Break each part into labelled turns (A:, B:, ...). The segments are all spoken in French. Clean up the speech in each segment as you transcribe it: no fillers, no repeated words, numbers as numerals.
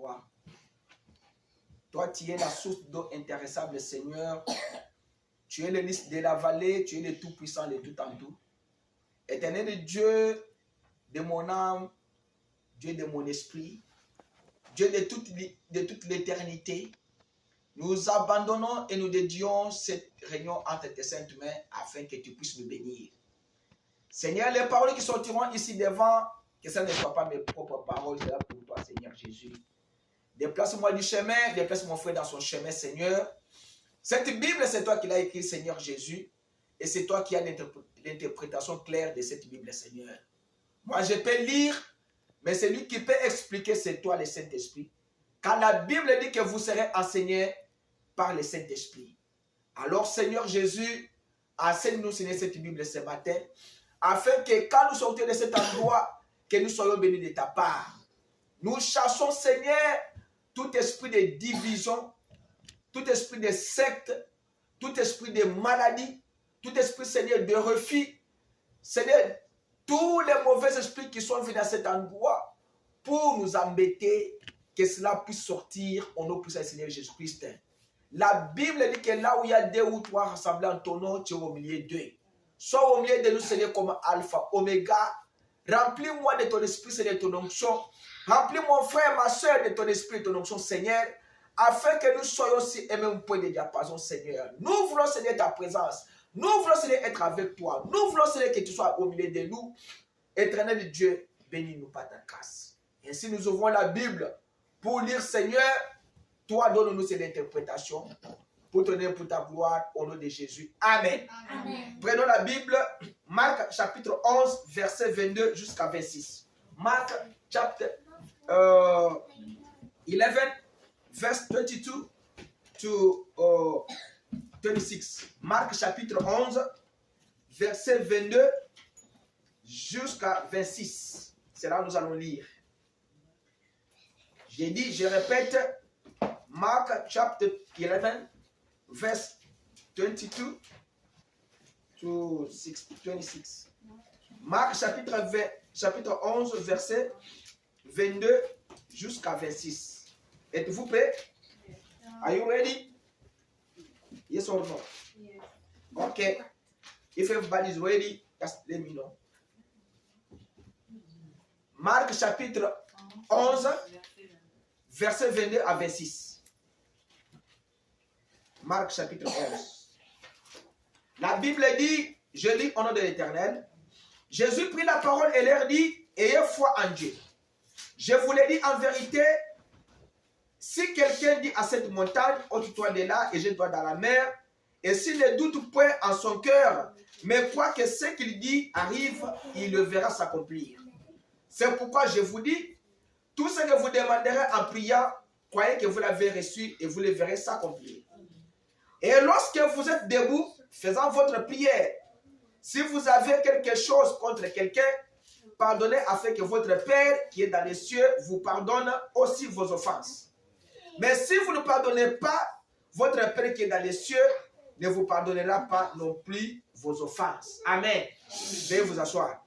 A: toi. Toi, tu es la source d'eau intéressable, Seigneur. Tu es le lys de la vallée, tu es le tout-puissant, le tout en tout. Éternel Dieu de mon âme, Dieu de mon esprit, Dieu de toute l'éternité, nous abandonnons et nous dédions cette réunion entre tes saintes mains afin que tu puisses nous bénir. Seigneur, les paroles qui sortiront ici devant, que ça ne soit pas mes propres paroles, c'est là pour toi, Seigneur Jésus. Déplace-moi du chemin, déplace mon frère dans son chemin, Seigneur. Cette Bible, c'est toi qui l'as écrite, Seigneur Jésus, et c'est toi qui as l'interprétation claire de cette Bible, Seigneur. Moi, je peux lire, mais celui qui peut expliquer, c'est toi, le Saint-Esprit. Car la Bible dit que vous serez enseignés par le Saint-Esprit. Alors, Seigneur Jésus, enseigne-nous, Seigneur, cette Bible ce matin, afin que quand nous sortions de cet endroit, que nous soyons bénis de ta part. Nous chassons, Seigneur, tout esprit de division, tout esprit de secte, tout esprit de maladie, tout esprit, Seigneur, de refus. Seigneur, tous les mauvais esprits qui sont venus à cet endroit pour nous embêter, que cela puisse sortir au nom puissant du Seigneur Jésus-Christ. La Bible dit que là où il y a 2 ou 3 rassemblés en ton nom, tu es au milieu d'eux. Sois au milieu de nous, Seigneur, comme Alpha, Oméga. Remplis-moi de ton esprit, Seigneur, de ton onction. Remplis mon frère, ma soeur, de ton esprit, de ton onction, Seigneur, afin que nous soyons aussi aimés un point de diapason, Seigneur. Nous voulons, Seigneur, ta présence. Nous voulons, Seigneur, être avec toi. Nous voulons, Seigneur, que tu sois au milieu de nous. Éternel Dieu, bénis-nous par ta grâce. Ainsi, nous ouvrons la Bible pour lire, Seigneur. Toi, donne-nous cette interprétation pour te donner pour ta gloire au nom de Jésus. Amen.
B: Amen.
A: Prenons la Bible, Marc chapitre 11, verset 22 jusqu'à 26. Marc chapitre 11, verse 22 to 26. Marc chapitre 11, verset 22 jusqu'à 26. C'est là que nous allons lire. J'ai dit, je répète, Mark chapter 11, verse 22 to 26. Marc chapitre 11, verset 22 jusqu'à 26. Êtes-vous prêts? Are you ready? Yes or no?
B: Yes.
A: Okay. If everybody is ready, just let me know. Marc chapitre 11, verset 22 à 26. Marc chapitre 11. La Bible dit, je lis au nom de l'Éternel, Jésus prit la parole et leur dit, ayez foi en Dieu. Je vous le dis en vérité, si quelqu'un dit à cette montagne, ôte-toi de là et jette-toi dans la mer, et s'il ne doute point en son cœur, mais croit que ce qu'il dit arrive, il le verra s'accomplir. C'est pourquoi je vous dis, tout ce que vous demanderez en priant, croyez que vous l'avez reçu et vous le verrez s'accomplir. Et lorsque vous êtes debout, faisant votre prière, si vous avez quelque chose contre quelqu'un, pardonnez afin que votre Père qui est dans les cieux vous pardonne aussi vos offenses. Mais si vous ne pardonnez pas, votre Père qui est dans les cieux ne vous pardonnera pas non plus vos offenses. Amen. Veuillez vous asseoir.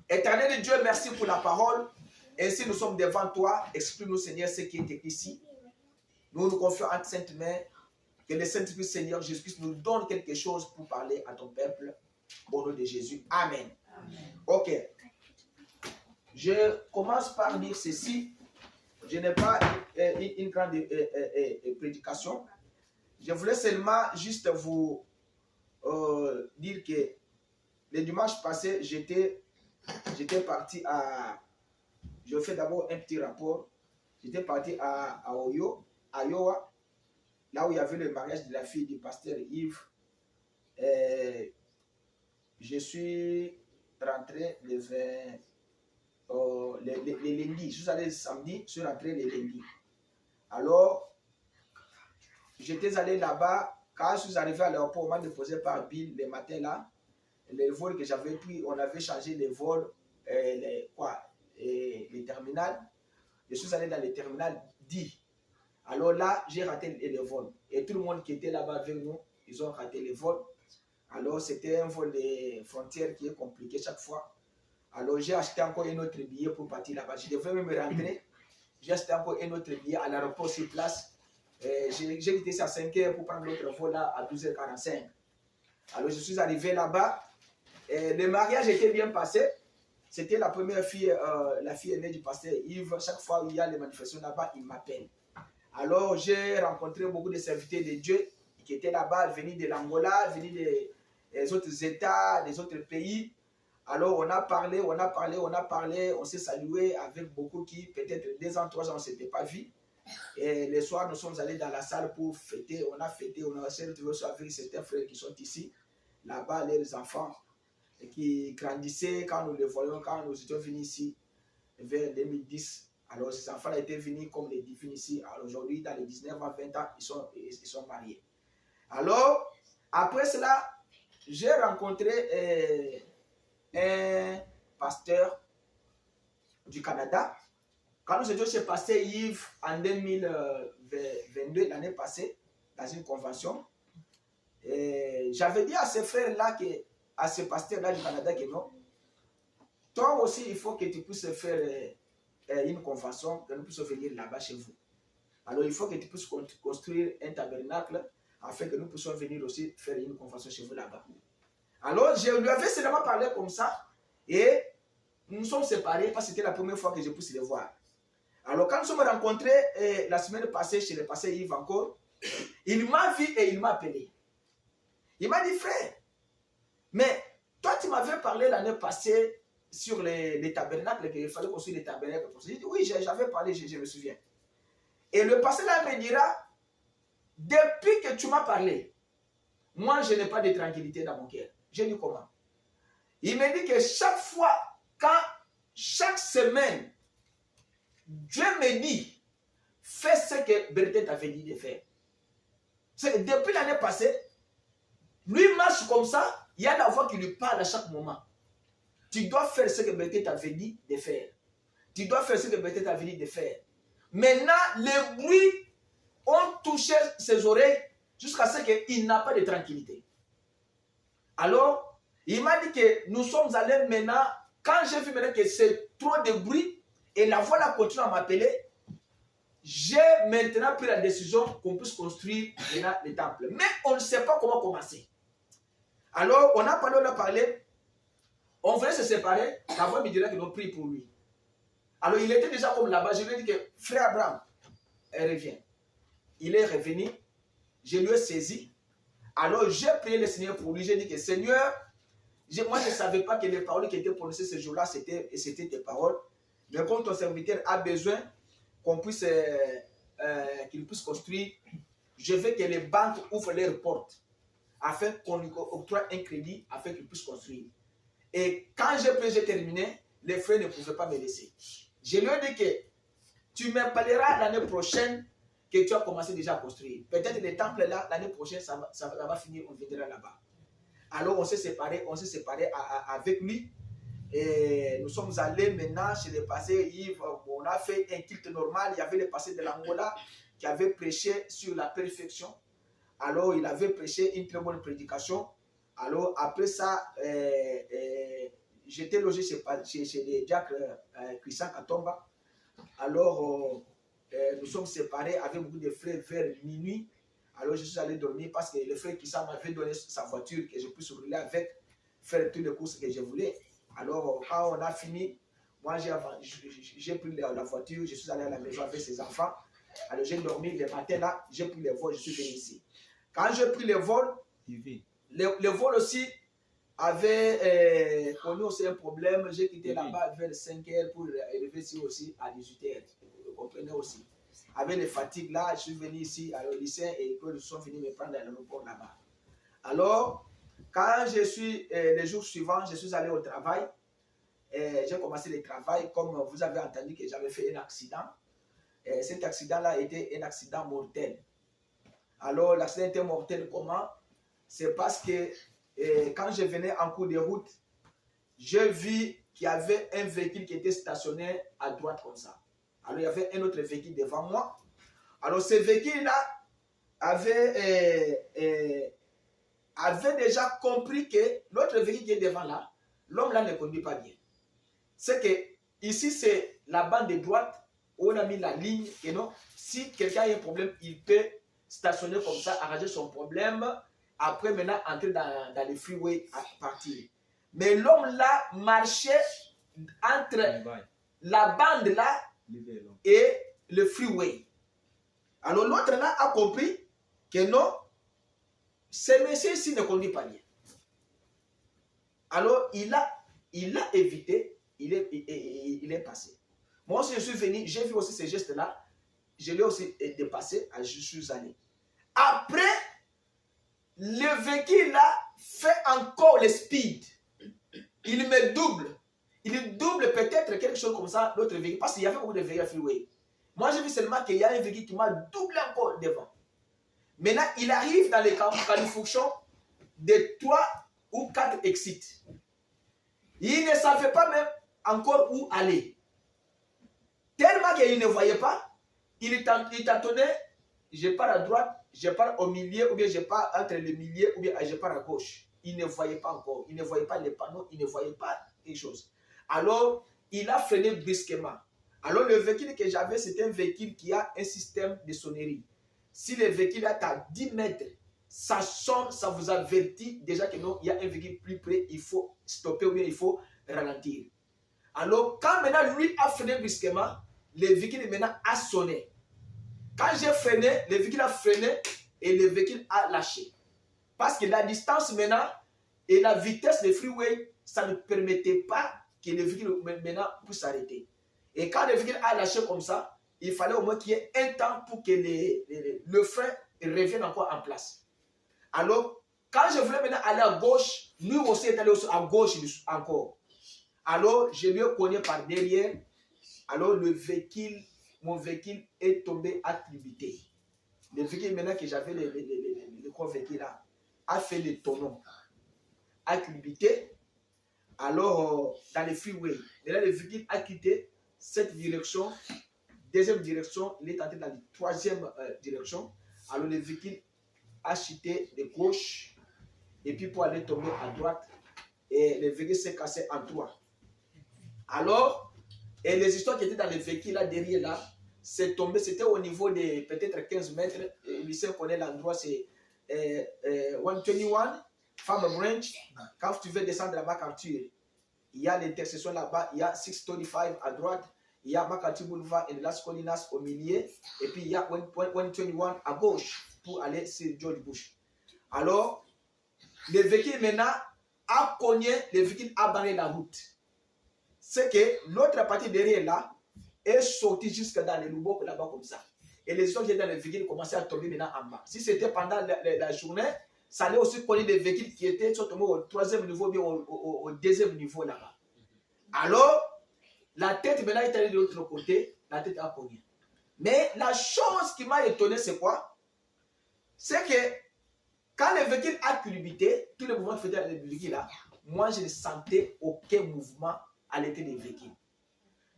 A: Éternel Dieu, merci pour la parole. Ainsi nous sommes devant toi. Exprime-nous, Seigneur, ce qui est écrit ici. Nous nous confions entre saintes mains. Que le Saint-Esprit, Seigneur Jésus-Christ, nous donne quelque chose pour parler à ton peuple. Au nom de Jésus. Amen. Amen. Ok. Je commence par dire ceci. Je n'ai pas une grande prédication. Je voulais seulement juste vous dire que le dimanche passé, j'étais parti à... Je fais d'abord un petit rapport. J'étais parti à Iowa, là où il y avait le mariage de la fille du pasteur Yves. Je suis rentré le lundi. Je suis allé le samedi, je suis rentré le lundi. Alors, j'étais allé là-bas. Quand je suis arrivé à l'aéroport, on m'a déposé par Bill le matin là. Les vols que j'avais pris, on avait changé les vols, les terminals. Je suis allé dans le terminal 10. Alors là, j'ai raté le vol. Et tout le monde qui était là-bas avec nous, ils ont raté le vol. Alors, c'était un vol de frontières qui est compliqué chaque fois. Alors, j'ai acheté encore un autre billet pour partir là-bas. Je devais même rentrer. j'ai acheté encore un autre billet à l'aéroport sur place. J'ai quitté ça à 5 h pour prendre l'autre vol là à 12h45. Alors je suis arrivé là-bas. Le mariage était bien passé. C'était la première fille, la fille aînée du pasteur Yves. Chaque fois où il y a les manifestations là-bas, il m'appelle. Alors j'ai rencontré beaucoup de serviteurs de Dieu qui étaient là-bas, venus de l'Angola, venus des autres États, des autres pays. Alors on a parlé, on s'est salué avec beaucoup qui, peut-être 2 ans, 3 ans, on ne s'était pas vus. Et le soir, nous sommes allés dans la salle pour fêter. On a fêté, on a retrouvé avec certains frères qui sont ici. Là-bas, les enfants qui grandissaient quand nous les voyons, quand nous étions venus ici vers 2010. Alors ces enfants étaient venus comme les divins ici. Alors aujourd'hui, dans les 19 à 20 ans, ils sont mariés. Alors, après cela, j'ai rencontré un pasteur du Canada. Quand nous étions chez Pasteur Yves en 2022, l'année passée, dans une convention, j'avais dit à ces frères-là, à ce pasteur-là du Canada, que non, toi aussi, il faut que tu puisses faire une convention, que nous puissions venir là-bas chez vous. Alors, il faut que tu puisses construire un tabernacle afin que nous puissions venir aussi faire une convention chez vous là-bas. Alors, je lui avais seulement parlé comme ça et nous sommes séparés parce que c'était la première fois que je puisse les voir. Alors, quand nous sommes rencontrés la semaine passée chez le pasteur Yves encore, il m'a vu et il m'a appelé. Il m'a dit, frère, mais toi, tu m'avais parlé l'année passée sur les tabernacles, qu'il fallait construire les tabernacles. J'ai dit, oui, j'avais parlé, je me souviens. Et le pasteur là me dira, depuis que tu m'as parlé, moi, je n'ai pas de tranquillité dans mon cœur. J'ai dit comment? Il me dit que chaque fois, chaque semaine, Dieu me dit, fais ce que Berthe t'avait dit de faire. Depuis l'année passée, lui marche comme ça, il y a la voix qui lui parle à chaque moment. Tu dois faire ce que Berthe t'avait dit de faire. Tu dois faire ce que Berthe t'avait dit de faire. Maintenant, les bruits ont touché ses oreilles jusqu'à ce qu'il n'a pas de tranquillité. Alors, il m'a dit que nous sommes allés maintenant, quand j'ai vu maintenant que c'est trop de bruit, et la voix là continue à m'appeler, j'ai maintenant pris la décision qu'on puisse construire le temple. Mais on ne sait pas comment commencer. Alors, on a parlé, on voulait se séparer, la voix me dirait que nous prions pour lui. Alors, il était déjà comme là-bas, je lui ai dit que, frère Abraham, elle revient. Il est revenu, je lui ai saisi. Alors, j'ai prié le Seigneur pour lui, j'ai dit que, Seigneur, moi, je ne savais pas que les paroles qui étaient prononcées ce jour-là, c'était tes paroles. Mais comme ton serviteur a besoin qu'on puisse, qu'il puisse construire, je veux que les banques ouvrent leurs portes afin qu'on lui octroie un crédit afin qu'il puisse construire. Et quand j'ai terminé, les frères ne pouvaient pas me laisser. Je lui ai dit que tu m'appelleras l'année prochaine que tu as commencé déjà à construire. Peut-être le temple là, l'année prochaine, ça va finir, on viendra là-bas. Alors on s'est séparés avec lui. Et nous sommes allés maintenant chez le pasteur Yves. On a fait un culte normal. Il y avait le pasteur de l'Angola qui avait prêché sur la perfection. Alors il avait prêché une très bonne prédication. Alors après ça, j'étais logé chez le diacre Christian Katomba. Alors nous sommes séparés avec beaucoup de frères vers minuit. Alors je suis allé dormir parce que le frère Christian m'avait donné sa voiture que je puisse rouler avec, faire toutes les courses que je voulais. Alors, quand on a fini, moi j'ai pris la voiture, je suis allé à la maison avec ses enfants. Alors, j'ai dormi le matin là, j'ai pris le vol, je suis venu ici. Quand j'ai pris le vol, le vol aussi avait connu aussi un problème. J'ai quitté là-bas vers 5 h pour arriver ici aussi à 18 h. Vous comprenez aussi. Avec les fatigues là, je suis venu ici à au lycée et ils sont venus me prendre à l'aéroport là-bas. Alors, quand je suis, les jours suivants, je suis allé au travail. J'ai commencé le travail, comme vous avez entendu que j'avais fait un accident. Cet accident-là était un accident mortel. Alors, l'accident était mortel comment? C'est parce que quand je venais en cours de route, j'ai vu qu'il y avait un véhicule qui était stationné à droite comme ça. Alors, il y avait un autre véhicule devant moi. Alors, ce véhicule-là avait déjà compris que l'autre véhicule qui est devant là, l'homme là ne conduit pas bien. C'est que ici, c'est la bande de droite on a mis la ligne, et non, si quelqu'un a un problème, il peut stationner comme ça, arranger son problème, après maintenant entrer dans les freeways à partir. Mais l'homme là marchait entre la bande là et le freeway. Alors l'autre là a compris que non, ce monsieur-ci ne conduit pas bien. Alors il a évité, il est passé. Moi aussi je suis venu, j'ai vu aussi ces gestes-là, je l'ai aussi dépassé, je suis allé. Après, le véhicule là fait encore le speed. Il me double. Il double peut-être quelque chose comme ça, l'autre véhicule, parce qu'il y avait beaucoup de véhicules à freeway. Moi j'ai vu seulement qu'il y a un véhicule qui m'a doublé encore devant. Maintenant, il arrive dans les qualifications de 3 ou 4 exits. Il ne savait pas même encore où aller. Tellement qu'il ne voyait pas, il tâtonnait, je pars à droite, je pars au milieu, ou bien je pars entre le milieu, ou bien je pars à gauche. Il ne voyait pas encore, il ne voyait pas les panneaux, il ne voyait pas les choses. Alors, il a freiné brusquement. Alors, le véhicule que j'avais, c'était un véhicule qui a un système de sonnerie. Si le véhicule est à 10 mètres, ça sonne, ça vous avertit déjà que non, il y a un véhicule plus près, il faut stopper ou bien il faut ralentir. Alors, quand maintenant lui a freiné brusquement, le véhicule maintenant a sonné. Quand j'ai freiné, le véhicule a freiné et le véhicule a lâché. Parce que la distance maintenant et la vitesse des freeway, ça ne permettait pas que le véhicule maintenant puisse s'arrêter. Et quand le véhicule a lâché comme ça, il fallait au moins qu'il y ait un temps pour que le frein revienne encore en place. Alors, quand je voulais maintenant aller à gauche, lui aussi est allé à gauche encore. Alors, je lui ai cogné par derrière. Alors, mon véhicule est tombé à tribité. Le véhicule maintenant que j'avais, le gros véhicule là, a fait le tonneau. A tribité. Alors, dans les freeways, là, le véhicule a quitté cette direction. Deuxième direction, il est entré dans la troisième direction. Alors, le véhicule a chuté de gauche. Et puis, pour aller tomber à droite, et le véhicule s'est cassé en 3. Alors, et les histoires qui étaient dans le véhicule là, derrière là, c'est tombé, c'était au niveau de peut-être 15 mètres. Lycée connaît l'endroit, c'est 121, Farm Branch. Quand tu veux descendre à MacArthur, il y a l'intersection là-bas, il y a 635 à droite, il y a MacArthur Boulevard et Las Colinas au milieu, et puis il y a 121 à gauche pour aller sur George Bush. Alors, le véhicule maintenant a cogné, le véhicule a barré la route. C'est que l'autre partie derrière là est sortie jusque dans les louveaux là-bas comme ça. Et les gens qui étaient dans le véhicule commençaient à tomber maintenant en bas. Si c'était pendant la journée, ça allait aussi cogner les véhicules qui étaient tombés au 3e niveau, bien au 2e niveau là-bas. Alors, la tête maintenant est allée de l'autre côté, la tête a cogné. Mais la chose qui m'a étonné, c'est quoi? C'est que quand le véhicule a culbuté, tout le mouvement faisait dans le véhicule là, moi je ne sentais aucun mouvement à l'intérieur des véhicules.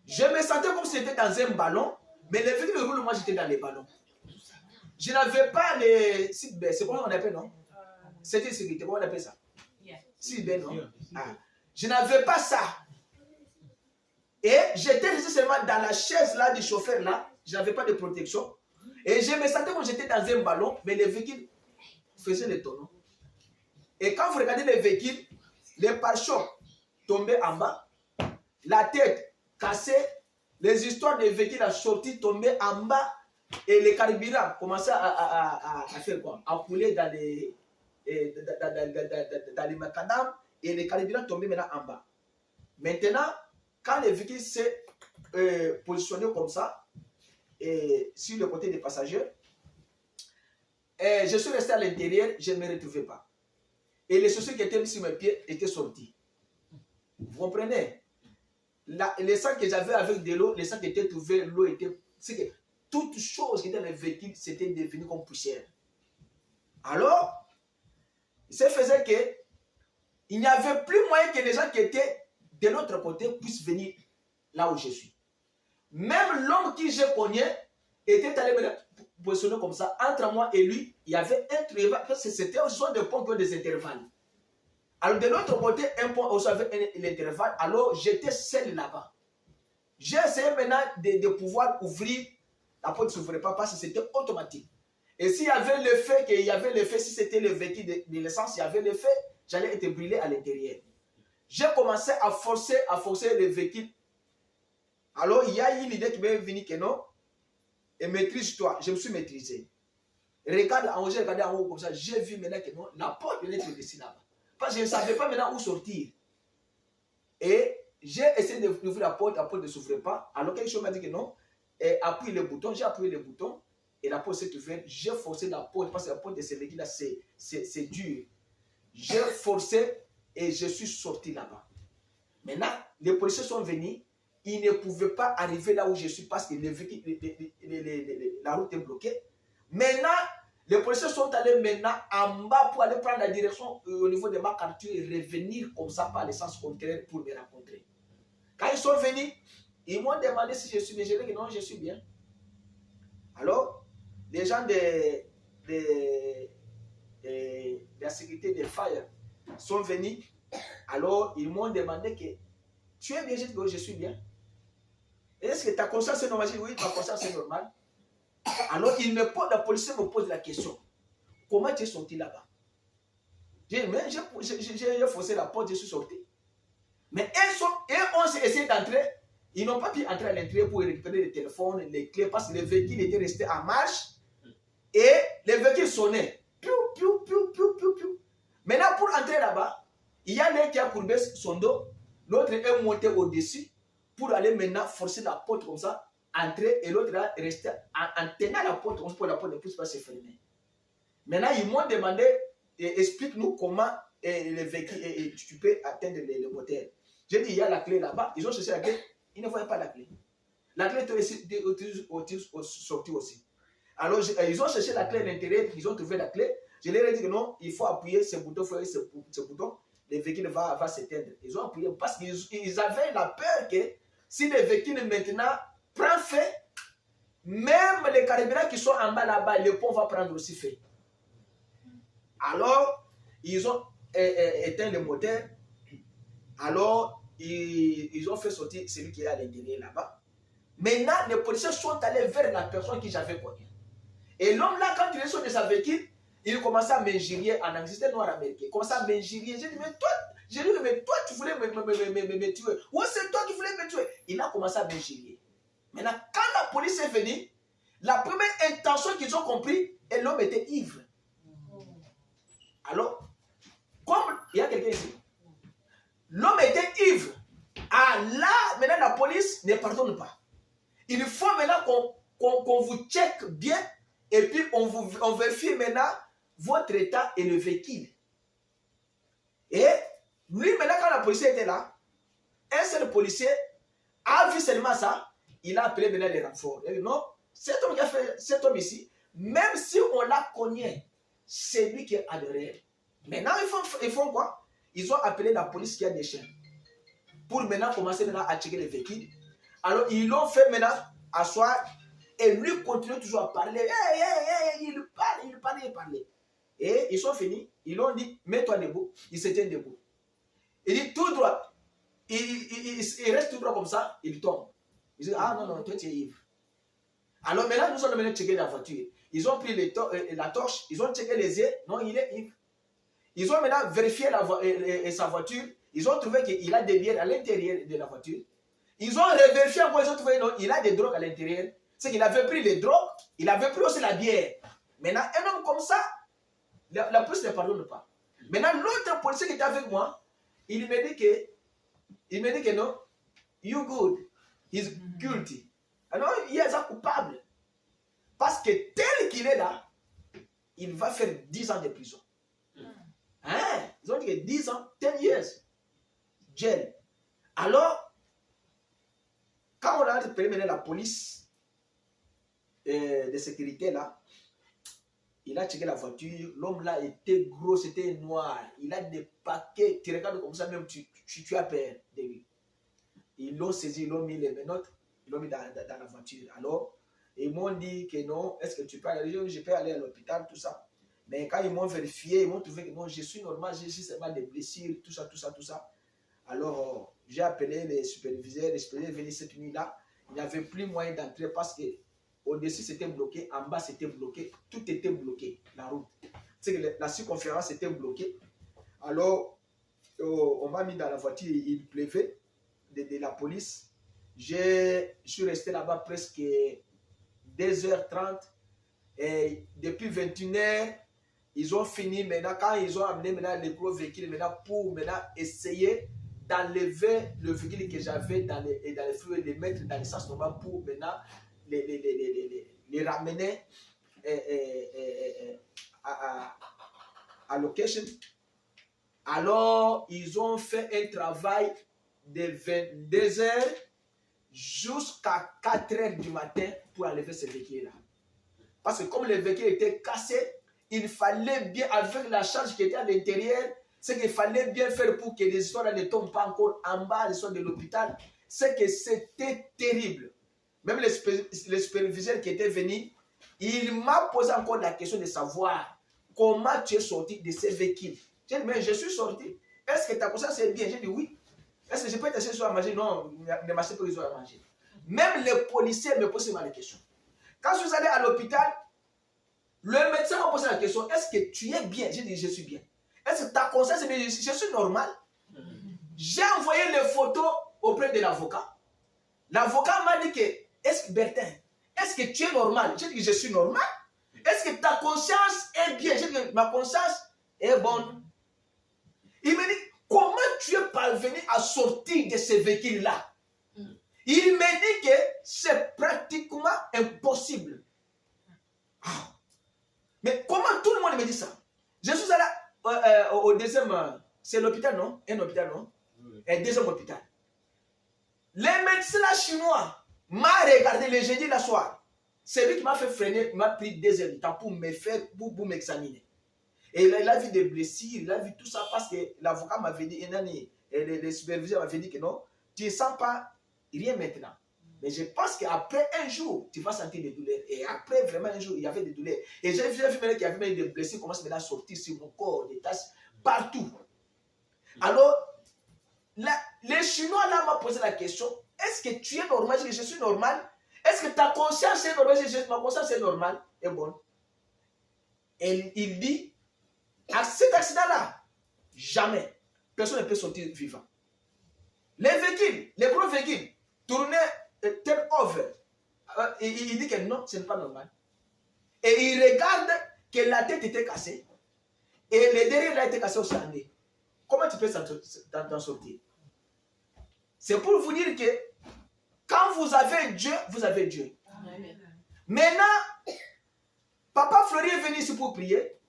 A: Je me sentais comme si j'étais dans un ballon, mais le véhicule roule, moi j'étais dans les ballons. Je n'avais pas les seatbelts, c'est comment on appelle, non? C'était sécurité, comment on appelle ça? Seatbelt, non? Ah. Je n'avais pas ça. Et j'étais resté seulement dans la chaise là du chauffeur là, je n'avais pas de protection. Et je me sentais comme j'étais dans un ballon, mais le véhicule faisait le tonneau. Et quand vous regardez le véhicule, les pare-chocs tombaient en bas, la tête cassée, les histoires des véhicules à sortir tombaient en bas, et les carburants commençaient à faire quoi? À couler dans les macadams, et les carburants tombaient maintenant en bas. Maintenant, quand le véhicule s'est positionné comme ça, et sur le côté des passagers, je suis resté à l'intérieur, je ne me retrouvais pas. Et les chaussures qui étaient mis sur mes pieds étaient sorties. Vous comprenez? Les sacs que j'avais avec de l'eau, les sacs qui étaient trouvés, l'eau était... C'est que toute chose qui était dans le véhicule, c'était devenu comme poussière. Alors, ça faisait que il n'y avait plus moyen que les gens qui étaient de l'autre côté puissent venir là où je suis. Même l'homme qui j'ai cogné était allé me positionner comme ça. Entre moi et lui, il y avait un intervalle. C'était aussi des ponts qui ont des intervalles. Alors de l'autre côté, un pont aussi avait un intervalle. Alors j'étais seul là-bas. J'ai essayé maintenant de pouvoir ouvrir, la porte ne s'ouvrait pas parce que c'était automatique. Et s'il y avait l'effet, si c'était le véhicule de l'essence, il y avait l'effet, j'allais être brûlé à l'intérieur. J'ai commencé à forcer le véhicule. Alors, il y a une idée qui m'est venue que non, et maîtrise-toi. Je me suis maîtrisé. Regarde en haut, j'ai regardé en haut comme ça, j'ai vu maintenant que non, la porte venait de dessus là-bas. Parce que je ne savais pas maintenant où sortir. Et j'ai essayé d'ouvrir la porte ne s'ouvrait pas. Alors quelque chose m'a dit que non, et appuie le bouton, j'ai appuyé le bouton, et la porte s'est ouverte. J'ai forcé la porte, parce que la porte de ce véhicule-là, c'est dur. J'ai forcé et je suis sorti là-bas. Maintenant, les policiers sont venus, ils ne pouvaient pas arriver là où je suis parce que la route est bloquée. Maintenant, les policiers sont allés maintenant en bas pour aller prendre la direction au niveau de ma quartier et revenir comme ça par le sens contraire pour me rencontrer. Quand ils sont venus, ils m'ont demandé si je suis bien. J'ai dit que non, je suis bien. Alors, les gens de la sécurité des fires sont venus. Alors, ils m'ont demandé que tu es bien. J'ai dit que je suis bien. Est-ce que ta conscience est normale? J'ai dit oui, ma conscience est normale. Alors, la policier me pose la question. Comment tu es sorti là-bas? J'ai dit, mais j'ai forcé la porte, je suis sorti. Mais eux ont essayé d'entrer. Ils n'ont pas pu entrer à l'intérieur pour récupérer les téléphones, les clés, parce que le véhicule était resté en marche et le véhicule sonnait. Piou, piou, piou, piou, piou, piou. Maintenant, pour entrer là-bas, il y a l'un qui a courbé son dos, l'autre est monté au-dessus pour aller maintenant forcer la porte comme ça, entrer, et l'autre est resté en tenant la porte pour la porte ne puisse pas se fermer. Maintenant, ils m'ont demandé, explique-nous comment le véhicule, tu peux atteindre le moteur. J'ai dit, il y a la clé là-bas. Ils ont cherché la clé. Ils ne voyaient pas la clé. La clé était sortie aussi. Alors, ils ont cherché la clé à l'intérieur. Ils ont trouvé la clé. Je leur ai dit que non, il faut appuyer ce bouton. Ce bouton. Le véhicule va s'éteindre. Ils ont appuyé parce qu'ils avaient la peur que si le véhicule maintenant prend feu, même les carburants qui sont en bas là-bas, le pont va prendre aussi feu. Alors, ils ont éteint le moteur. Alors, ils ont fait sortir celui qui est à l'intérieur là-bas. Maintenant, les policiers sont allés vers la personne qui j'avais connue. Et l'homme là, quand il est sorti de sa véhicule, il commençait à m'injurier en anglais. C'était noir américain. Il commençait à m'injurier. J'ai dit, mais toi, tu voulais me tuer. Ou c'est toi qui voulais me tuer. Il a commencé à m'injurier. Maintenant, quand la police est venue, la première intention qu'ils ont compris, et l'homme était ivre. Alors, comme il y a quelqu'un ici, l'homme était ivre. Ah là, maintenant la police ne pardonne pas. Il faut maintenant qu'on vous check bien et puis on vérifie maintenant votre état et le véhicule. Et lui, maintenant, quand la police était là, un seul policier a vu seulement ça, il a appelé maintenant les renforts. Il a dit non, cet homme qui a fait cet homme ici, même si on l'a connu, c'est lui qui est à derrière. Maintenant, ils font quoi? Ils ont appelé la police qui a des chiens pour maintenant commencer maintenant à checker les véhicules. Alors, ils l'ont fait maintenant asseoir et lui continue toujours à parler. Il parle. Et ils sont finis. Ils l'ont dit, mets-toi debout. Il se tient debout. Il dit tout droit. Il reste tout droit comme ça, il tombe. Il dit, ah non, toi tu es ivre. Alors maintenant, nous allons checker la voiture. Ils ont pris la torche, ils ont checké les yeux. Non, il est ivre. Ils ont maintenant vérifié sa voiture. Ils ont trouvé qu'il a des bières à l'intérieur de la voiture. Ils ont revérifié encore, ils ont trouvé qu'il a des drogues à l'intérieur. C'est qu'il avait pris les drogues, il avait pris aussi la bière. Maintenant, un homme comme ça, la police ne pardonne pas. Maintenant, l'autre policier qui était avec moi, il me dit que non, you good, he's guilty. Alors, il est coupable. Parce que tel qu'il est là, il va faire 10 ans de prison. Hein? Ils ont dit que 10 ans, 10 years, jail. Alors, quand on a appelé la police de sécurité là, il a checké la voiture, l'homme là était gros, c'était noir, il a des paquets, tu regardes comme ça même, tu as peur de lui. Ils l'ont saisi, ils l'ont mis les menottes, ils l'ont mis dans la voiture. Alors, ils m'ont dit que non, est-ce que tu peux aller, je peux aller à l'hôpital, tout ça. Mais quand ils m'ont vérifié, ils m'ont trouvé que non, je suis normal, j'ai seulement des blessures, tout ça. Alors, j'ai appelé les superviseurs venaient cette nuit-là. Il n'y avait plus moyen d'entrer parce que au-dessus c'était bloqué, en bas c'était bloqué, tout était bloqué, la route. C'est que la circonférence était bloquée. Alors, on m'a mis dans la voiture, il pleuvait de la police. Je suis resté là-bas presque 2h30 et depuis 21h, ils ont fini maintenant, quand ils ont amené maintenant les gros véhicules maintenant pour maintenant essayer d'enlever le véhicule que j'avais dans les feux et les mettre dans l'essence normale pour maintenant les ramener à location. Alors, ils ont fait un travail de 22 heures jusqu'à 4 heures du matin pour enlever ce véhicule-là. Parce que comme le véhicule était cassé, il fallait bien, avec la charge qui était à l'intérieur, c'est qu'il fallait bien faire pour que les histoires ne tombent pas encore en bas, les histoires de l'hôpital. C'est que c'était terrible. Même le superviseur qui était venu, il m'a posé encore la question de savoir comment tu es sorti de ces véhicules. J'ai dit, mais je suis sorti. Est-ce que ta conscience est bien? J'ai dit oui. Est-ce que je peux t'acheter à manger? Non, ne m'achète pas les à manger. Même les policiers me posent la question. Quand je suis allé à l'hôpital, le médecin m'a posé la question, est-ce que tu es bien? J'ai dit, je suis bien. Est-ce que ta conscience est bien? Je suis normal. J'ai envoyé les photos auprès de l'avocat. L'avocat m'a dit que, est-ce que Bertin, est-ce que tu es normal? J'ai dit, je suis normal. Est-ce que ta conscience est bien? J'ai dit, ma conscience est bonne. Il me dit, comment tu es parvenu à sortir de ce véhicule-là? Il me dit que c'est pratiquement impossible. Mais comment tout le monde me dit ça? Je suis allé au deuxième, c'est l'hôpital, non? Un hôpital, non? Oui. Un deuxième hôpital. Les médecins chinois m'ont regardé le jeudi la soir. C'est lui qui m'a fait freiner, il m'a pris 2 heures de temps pour me faire, pour m'examiner. Et il a vu des blessures, il a vu tout ça parce que l'avocat m'avait dit, et le superviseur m'avait dit que non, tu ne sens pas rien maintenant. Mais je pense qu'après un jour, tu vas sentir des douleurs. Et après vraiment un jour, il y avait des douleurs. Et j'ai vu qu'il y avait même des blessures qui commencent maintenant à sortir sur mon corps, des taches partout. Alors, les Chinois là m'ont posé la question, est-ce que tu es normal? Je dis, je suis normal. Est-ce que ta conscience est normale? Je dis, ma conscience est normale et bonne. Et il dit, à cet accident-là, jamais, personne ne peut sortir vivant. Les véhicules, les gros véhicules, tournaient turn over. Il dit que non, ce n'est pas normal. Et il regarde que la tête était cassée. Et le derrière là était cassé aussi en nez. Comment tu peux t'en sortir? C'est pour vous dire que quand vous avez Dieu, vous avez Dieu. Amen. Maintenant, Papa Flori est venu ici pour prier.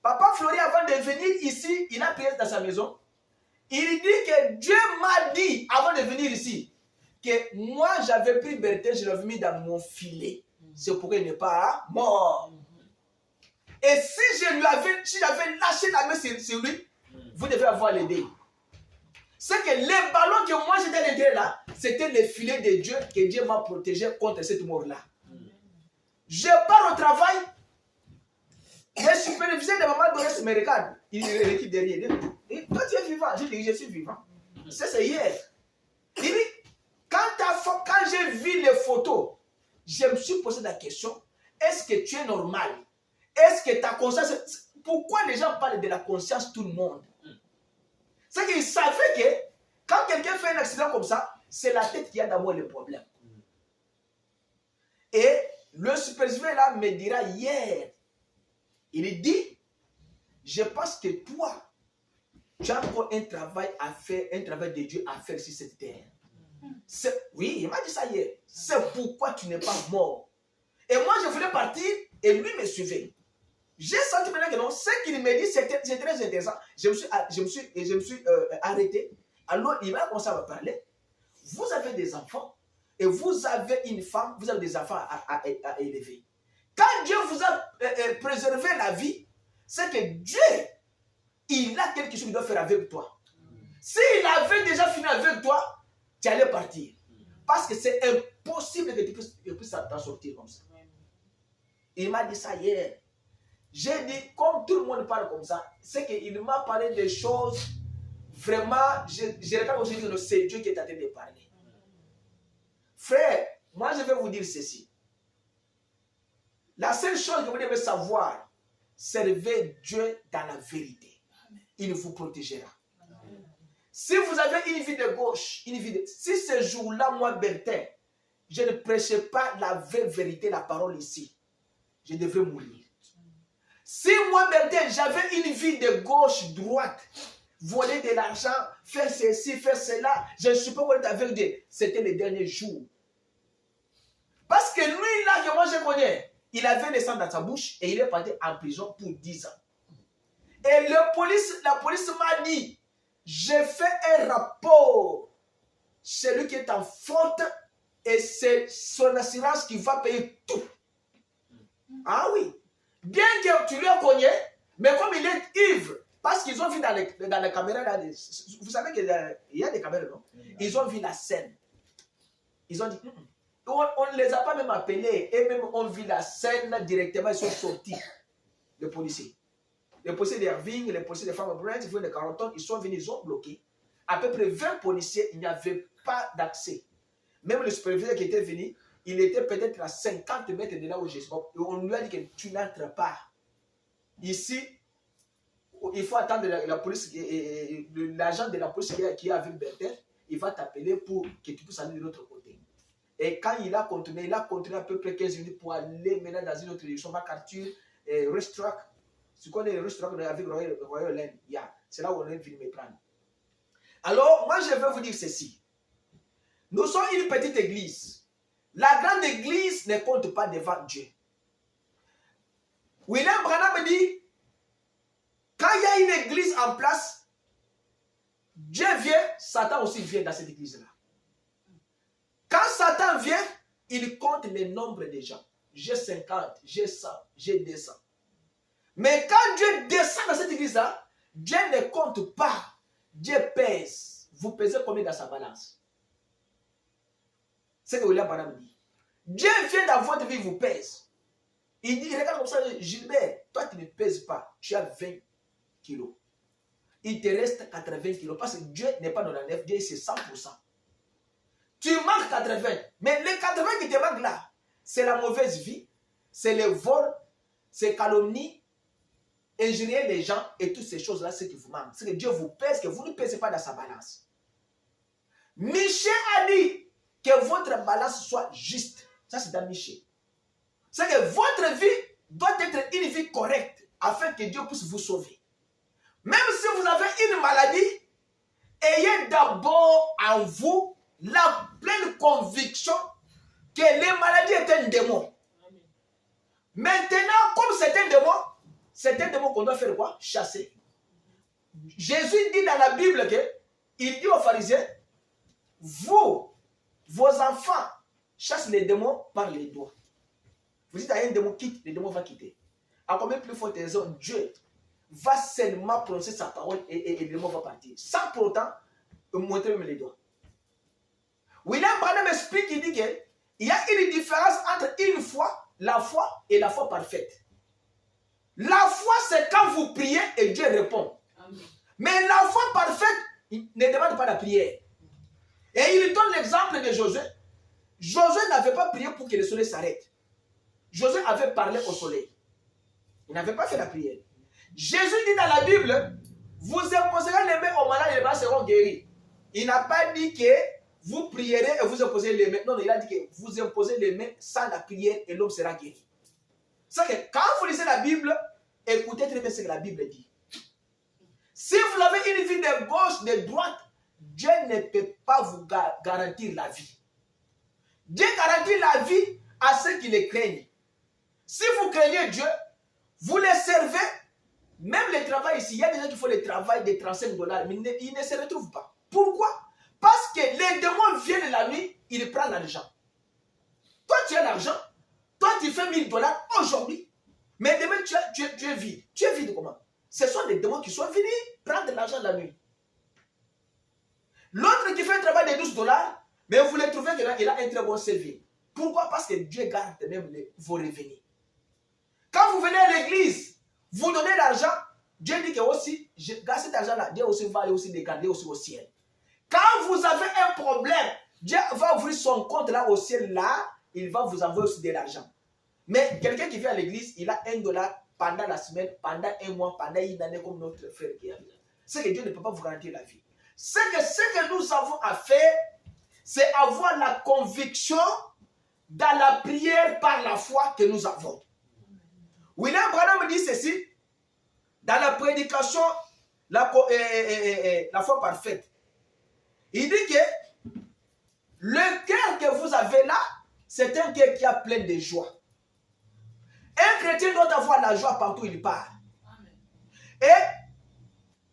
A: Papa Flori, avant de venir ici, il a prié dans sa maison. Il dit que Dieu m'a dit, avant de venir ici, que moi, j'avais pris Bertin, je l'avais mis dans mon filet. C'est pourquoi il n'est pas mort. Et si j'avais lâché la main sur lui, vous devez avoir l'idée. C'est que les ballons que moi j'étais à l'intérieur là, c'était les filets de Dieu que Dieu m'a protégé contre cette mort-là. Je pars au travail, le superviseur de maman Dorès me regarde, il est derrière. Il dit, toi tu es vivant. Je dis, je suis vivant. C'est hier. Il dit, quand j'ai vu les photos, je me suis posé la question, est-ce que tu es normal? Est-ce que ta conscience... Pourquoi les gens parlent de la conscience tout le monde? C'est qu'ils savaient que quand quelqu'un fait un accident comme ça, c'est la tête qui a d'abord le problème. Et le superviseur là me dira hier, il dit, je pense que toi, tu as encore un travail à faire, un travail de Dieu à faire sur cette terre. Oui, il m'a dit ça hier. C'est pourquoi tu n'es pas mort. Et moi, je voulais partir et lui me suivait. J'ai senti maintenant que non, ce qu'il me dit, c'est très intéressant. Je me suis arrêté. Alors, il m'a commencé à me parler. Vous avez des enfants et vous avez une femme, vous avez des enfants à élever. Quand Dieu vous a préservé la vie, c'est que Dieu, il a quelque chose qu'il doit faire avec toi. S'il avait déjà fini avec toi, tu allais partir. Parce que c'est impossible que tu puisses t'en sortir comme ça. Il m'a dit ça hier. J'ai dit, comme tout le monde parle comme ça, c'est qu'il m'a parlé des choses Vraiment, je regarde aujourd'hui que c'est Dieu qui est en train de parler. Frère, moi je vais vous dire ceci. La seule chose que vous devez savoir, servez Dieu dans la vérité. Il vous protégera. Si vous avez une vie de gauche, si ce jour-là, moi, Bertin, je ne prêchais pas la vraie vérité, la parole ici, je devrais mourir. Si moi, Bertin, j'avais une vie de gauche, droite, voler de l'argent, faire ceci, faire cela, je ne suis pas volé la vérité. C'était les derniers jours. Parce que lui, là, que moi je connais, il avait le sang dans sa bouche et il est parti en prison pour 10 ans. Et la police m'a dit, j'ai fait un rapport. Celui qui est en faute et c'est son assurance qui va payer tout. Ah oui. Bien que tu le connais, mais comme il est ivre, parce qu'ils ont vu dans les caméras, là, vous savez qu'il y a des caméras, non? Ils ont vu la scène. Ils ont dit, on ne les a pas même appelés, et même on vit la scène directement, ils sont sortis, les policiers. Les policiers d'Irving, les policiers de Farmer Branch, de Carleton, ils sont venus, ils ont bloqué. À peu près 20 policiers, il n'y avait pas d'accès. Même le superviseur qui était venu, il était peut-être à 50 mètres de là où je suis. On lui a dit que tu n'entres pas. Ici, il faut attendre la police, l'agent de la police qui est avec Bertin, il va t'appeler pour que tu puisses aller de l'autre côté. Et quand il a continué à peu près 15 minutes pour aller maintenant dans une autre direction, MacArthur, Restruck. Ce qu'on est Restruck avec Royal Land, c'est là où on est venu me prendre. Alors, moi je vais vous dire ceci. Nous sommes une petite église. La grande église ne compte pas devant Dieu. William Branham me dit, quand il y a une église en place, Dieu vient, Satan aussi vient dans cette église-là. Quand Satan vient, il compte le nombre de gens. J'ai 50, j'ai 100, j'ai 200. Mais quand Dieu descend dans cette église-là, Dieu ne compte pas. Dieu pèse. Vous pesez combien dans sa balance? C'est ce que William Branham dit. Dieu vient dans votre vie, vous pèse. Il dit, regarde comme ça, Gilbert, toi tu ne pèses pas, tu as 20 kilos. Il te reste 80 kilos parce que Dieu n'est pas 99, Dieu c'est 100%. Tu manques 80, mais les 80 qui te manquent là, c'est la mauvaise vie, c'est le vol, c'est calomnie, injurier les gens et toutes ces choses-là, c'est qui vous manquent. C'est que Dieu vous pèse, que vous ne pèsez pas dans sa balance. Michel a dit que votre balance soit juste. Ça, c'est dans Michel. C'est que votre vie doit être une vie correcte afin que Dieu puisse vous sauver. Même si vous avez une maladie, ayez d'abord en vous la pleine conviction que les maladies est un démon. Maintenant, comme c'est un démon qu'on doit faire quoi? Chasser. Jésus dit dans la Bible il dit aux pharisiens, vous, vos enfants, chassent les démons par les doigts. Vous dites à un démon quitte, le démon va quitter. À combien plus forte raison, Dieu va seulement prononcer sa parole et le démon va partir. Sans pour autant montrer même les doigts. William Branham explique, il dit qu'il y a une différence entre la foi et la foi parfaite. La foi, c'est quand vous priez et Dieu répond. Amen. Mais la foi parfaite ne demande pas la prière. Et il donne l'exemple de Josué. Josué n'avait pas prié pour que le soleil s'arrête. Josué avait parlé au soleil. Il n'avait pas fait la prière. Jésus dit dans la Bible, vous imposerez les mains aux malades et les malades seront guéris. Il n'a pas dit que vous prierez et vous imposez les mains. Non, il a dit que vous imposez les mains sans la prière et l'homme sera guéri. C'est que quand vous lisez la Bible, écoutez très bien ce que la Bible dit. Si vous avez une vie de gauche, de droite, Dieu ne peut pas vous garantir la vie. Dieu garantit la vie à ceux qui le craignent. Si vous craignez Dieu, vous le servez, même le travail ici, il y a des gens qui font le travail de $35, mais ils ne se retrouvent pas. Pourquoi? Parce que les démons viennent la nuit, ils prennent l'argent. Toi, tu as l'argent. Toi, tu fais $1000 aujourd'hui. Mais demain, tu es vide. Tu es vide comment? Ce sont des démons qui sont venus prendre de l'argent la nuit. L'autre qui fait un travail de $12, mais vous le trouvez qu'il a un très bon service. Pourquoi? Parce que Dieu garde même vos revenus. Quand vous venez à l'église, vous donnez l'argent, Dieu dit que aussi, grâce à cet argent-là, Dieu aussi va aller aussi les garder aussi au ciel. Quand vous avez un problème, Dieu va ouvrir son compte là au ciel, là, il va vous envoyer aussi de l'argent. Mais quelqu'un qui vient à l'église, il a $1 pendant la semaine, pendant un mois, pendant une année, comme notre frère qui a dit. C'est que Dieu ne peut pas vous garantir la vie. Ce que nous avons à faire, c'est avoir la conviction dans la prière par la foi que nous avons. William Branham dit ceci, dans la prédication, la foi parfaite. Il dit que le cœur que vous avez là, c'est un cœur qui a plein de joie. Un chrétien doit avoir la joie partout où il part. Et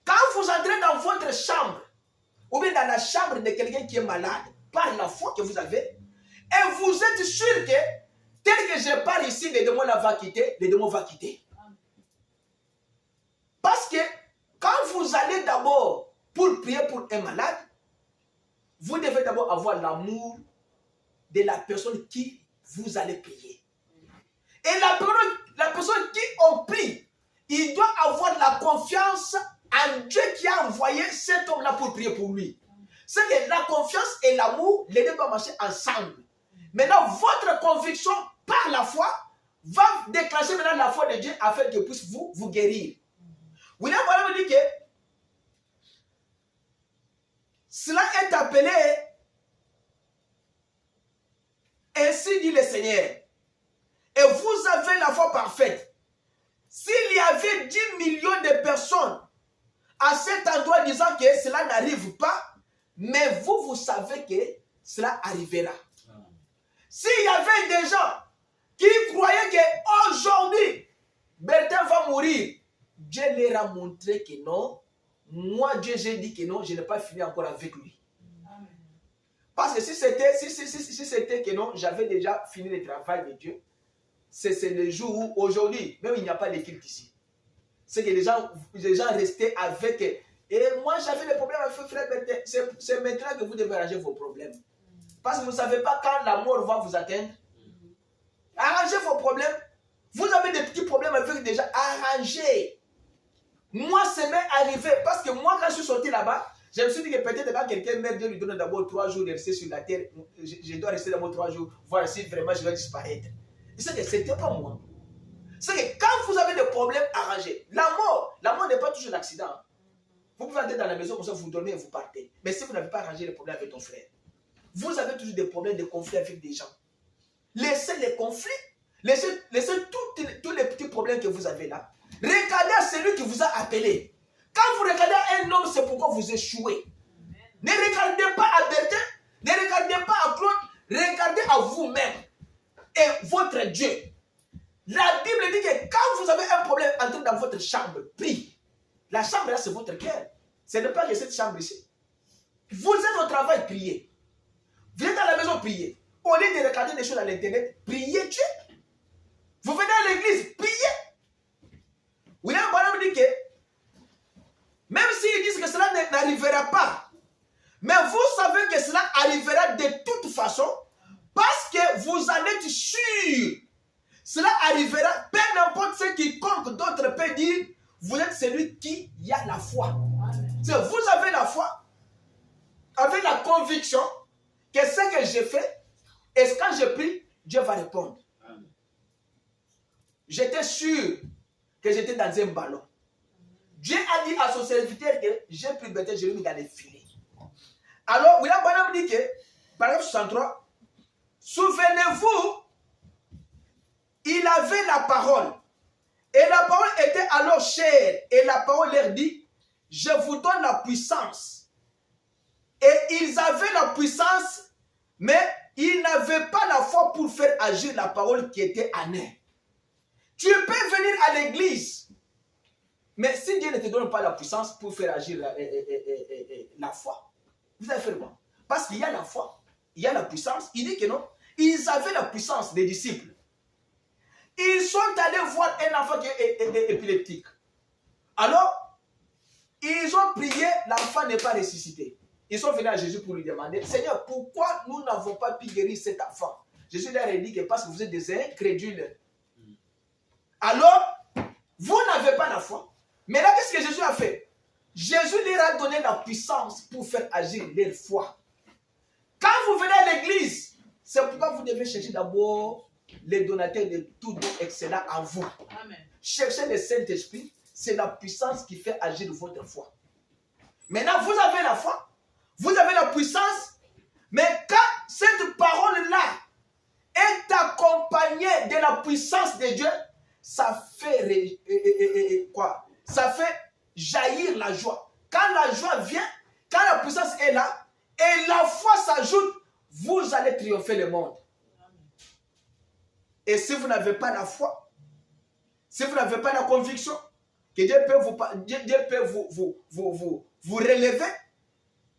A: quand vous entrez dans votre chambre, ou bien dans la chambre de quelqu'un qui est malade, par la foi que vous avez, et vous êtes sûr que, tel que je pars ici, le démon va quitter, le démon va quitter. Parce que quand vous allez d'abord pour prier pour un malade, vous devez d'abord avoir l'amour de la personne qui vous allez prier. Et la personne qui on prie, il doit avoir la confiance en Dieu qui a envoyé cet homme-là pour prier pour lui. C'est que la confiance et l'amour, les deux doivent marcher ensemble. Maintenant, votre conviction par la foi va déclencher maintenant la foi de Dieu afin qu'il puisse vous guérir. William Branham dit que cela est appelé, ainsi dit le Seigneur. Et vous avez la foi parfaite. S'il y avait 10 millions de personnes à cet endroit disant que cela n'arrive pas, mais vous savez que cela arrivera. S'il y avait des gens qui croyaient qu'aujourd'hui, Bertin va mourir, Dieu leur a montré que non. Moi, Dieu, j'ai dit que non, je n'ai pas fini encore avec lui. Amen. Parce que si c'était que non, j'avais déjà fini le travail de Dieu, c'est le jour où, aujourd'hui, même il n'y a pas d'équipe ici. C'est que les gens restaient avec. Et moi, j'avais des problèmes avec frère Bertin. C'est maintenant que vous devez arranger vos problèmes. Parce que vous ne savez pas quand la mort va vous atteindre. Arrangez vos problèmes. Vous avez des petits problèmes avec des gens. Arrangez. Moi, ça m'est arrivé. Parce que moi, quand je suis sorti là-bas, je me suis dit que peut-être quand quelqu'un meurt, Dieu lui donne d'abord 3 jours de rester sur la terre. Je dois rester d'abord 3 jours, voir si vraiment je vais disparaître. Et c'est que ce n'était pas moi. C'est que quand vous avez des problèmes, arrangez. La mort n'est pas toujours l'accident. Vous pouvez entrer dans la maison comme ça, vous dormez et vous partez. Mais si vous n'avez pas arrangé les problèmes avec ton frère, vous avez toujours des problèmes de conflit avec des gens. Laissez les conflits, laissez tous les petits problèmes que vous avez là. Regardez à celui qui vous a appelé. Quand vous regardez à un homme, c'est pourquoi vous échouez. Ne regardez pas à Bertin, ne regardez pas à Claude, regardez à vous-même et votre Dieu. La Bible dit que quand vous avez un problème, entrez dans votre chambre, prie. La chambre là, c'est votre cœur. Ce n'est pas que cette chambre ici. Vous êtes au travail, priez. Vous êtes à la maison, priez. Au lieu de regarder des choses à l'internet, priez Dieu. Vous venez à l'église, priez. William Branham dit que même s'ils disent que cela n'arrivera pas, mais vous savez que cela arrivera de toute façon parce que vous en êtes sûr. Cela arrivera, peu importe ce quiconque d'autres peut dire, vous êtes celui qui a la foi. Vous avez la foi, avec la conviction que ce que j'ai fait, et quand je prie, Dieu va répondre. J'étais sûr que j'étais dans un ballon. Dieu a dit à son serviteur que j'ai pris Bertin, je l'ai mis dans les filets. Alors, William Branham dit que, paragraphe 63, souvenez-vous, il avait la parole. Et la parole était alors chère. Et la parole leur dit, je vous donne la puissance. Et ils avaient la puissance, mais ils n'avaient pas la foi pour faire agir la parole qui était en eux. Tu peux venir à l'église, mais si Dieu ne te donne pas la puissance pour faire agir la foi, vous allez faire quoi? Parce qu'il y a la foi, il y a la puissance. Il dit que non, ils avaient la puissance des disciples. Ils sont allés voir un enfant qui est épileptique. Alors, ils ont prié, l'enfant n'est pas ressuscité. Ils sont venus à Jésus pour lui demander, Seigneur, pourquoi nous n'avons pas pu guérir cet enfant? Jésus leur a dit que parce que vous êtes des incrédules. Alors, vous n'avez pas la foi, Maintenant, qu'est-ce que Jésus a fait? Jésus leur a donné la puissance pour faire agir leur foi. Quand vous venez à l'église, c'est pourquoi vous devez chercher d'abord les donateurs de tout don excellent en vous. Amen. Cherchez le Saint-Esprit, c'est la puissance qui fait agir votre foi. Maintenant, vous avez la foi, vous avez la puissance, mais quand cette parole-là est accompagnée de la puissance de Dieu, ça fait quoi? Ça fait jaillir la joie. Quand la joie vient, quand la puissance est là, et la foi s'ajoute, vous allez triompher le monde. Et si vous n'avez pas la foi, si vous n'avez pas la conviction que Dieu peut vous relever,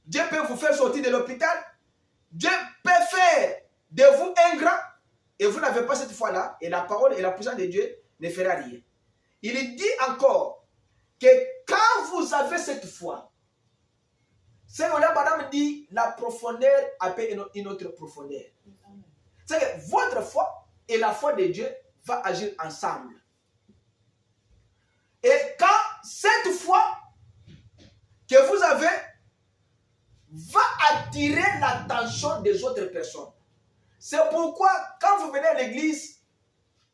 A: Dieu peut vous faire sortir de l'hôpital, Dieu peut faire de vous ingrat, et vous n'avez pas cette foi-là, et la parole et la puissance de Dieu ne fera rien. Il dit encore que quand vous avez cette foi, c'est que là, madame dit, la profondeur appelle une autre profondeur. C'est que votre foi et la foi de Dieu vont agir ensemble. Et quand cette foi que vous avez va attirer l'attention des autres personnes. C'est pourquoi, quand vous venez à l'église,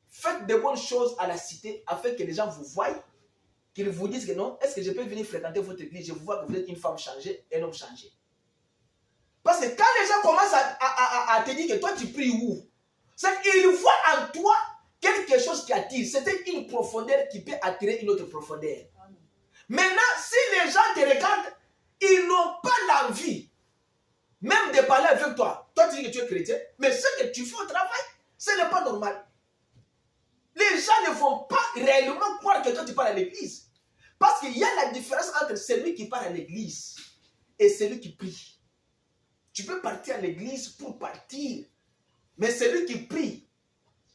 A: faites de bonnes choses à la cité afin que les gens vous voient, qu'ils vous disent que non, est-ce que je peux venir fréquenter votre église? Je vous vois que vous êtes une femme changée, un homme changé. Parce que quand les gens commencent à te dire que toi tu pries où, c'est qu'ils voient en toi quelque chose qui attire. C'était une profondeur qui peut attirer une autre profondeur. Maintenant, si les gens te regardent, ils n'ont pas l'envie même de parler avec toi. Toi, tu dis que tu es chrétien, mais ce que tu fais au travail, ce n'est pas normal. Les gens ne vont pas réellement croire que toi, tu parles à l'église. Parce qu'il y a la différence entre celui qui parle à l'église et celui qui prie. Tu peux partir à l'église pour partir, mais celui qui prie,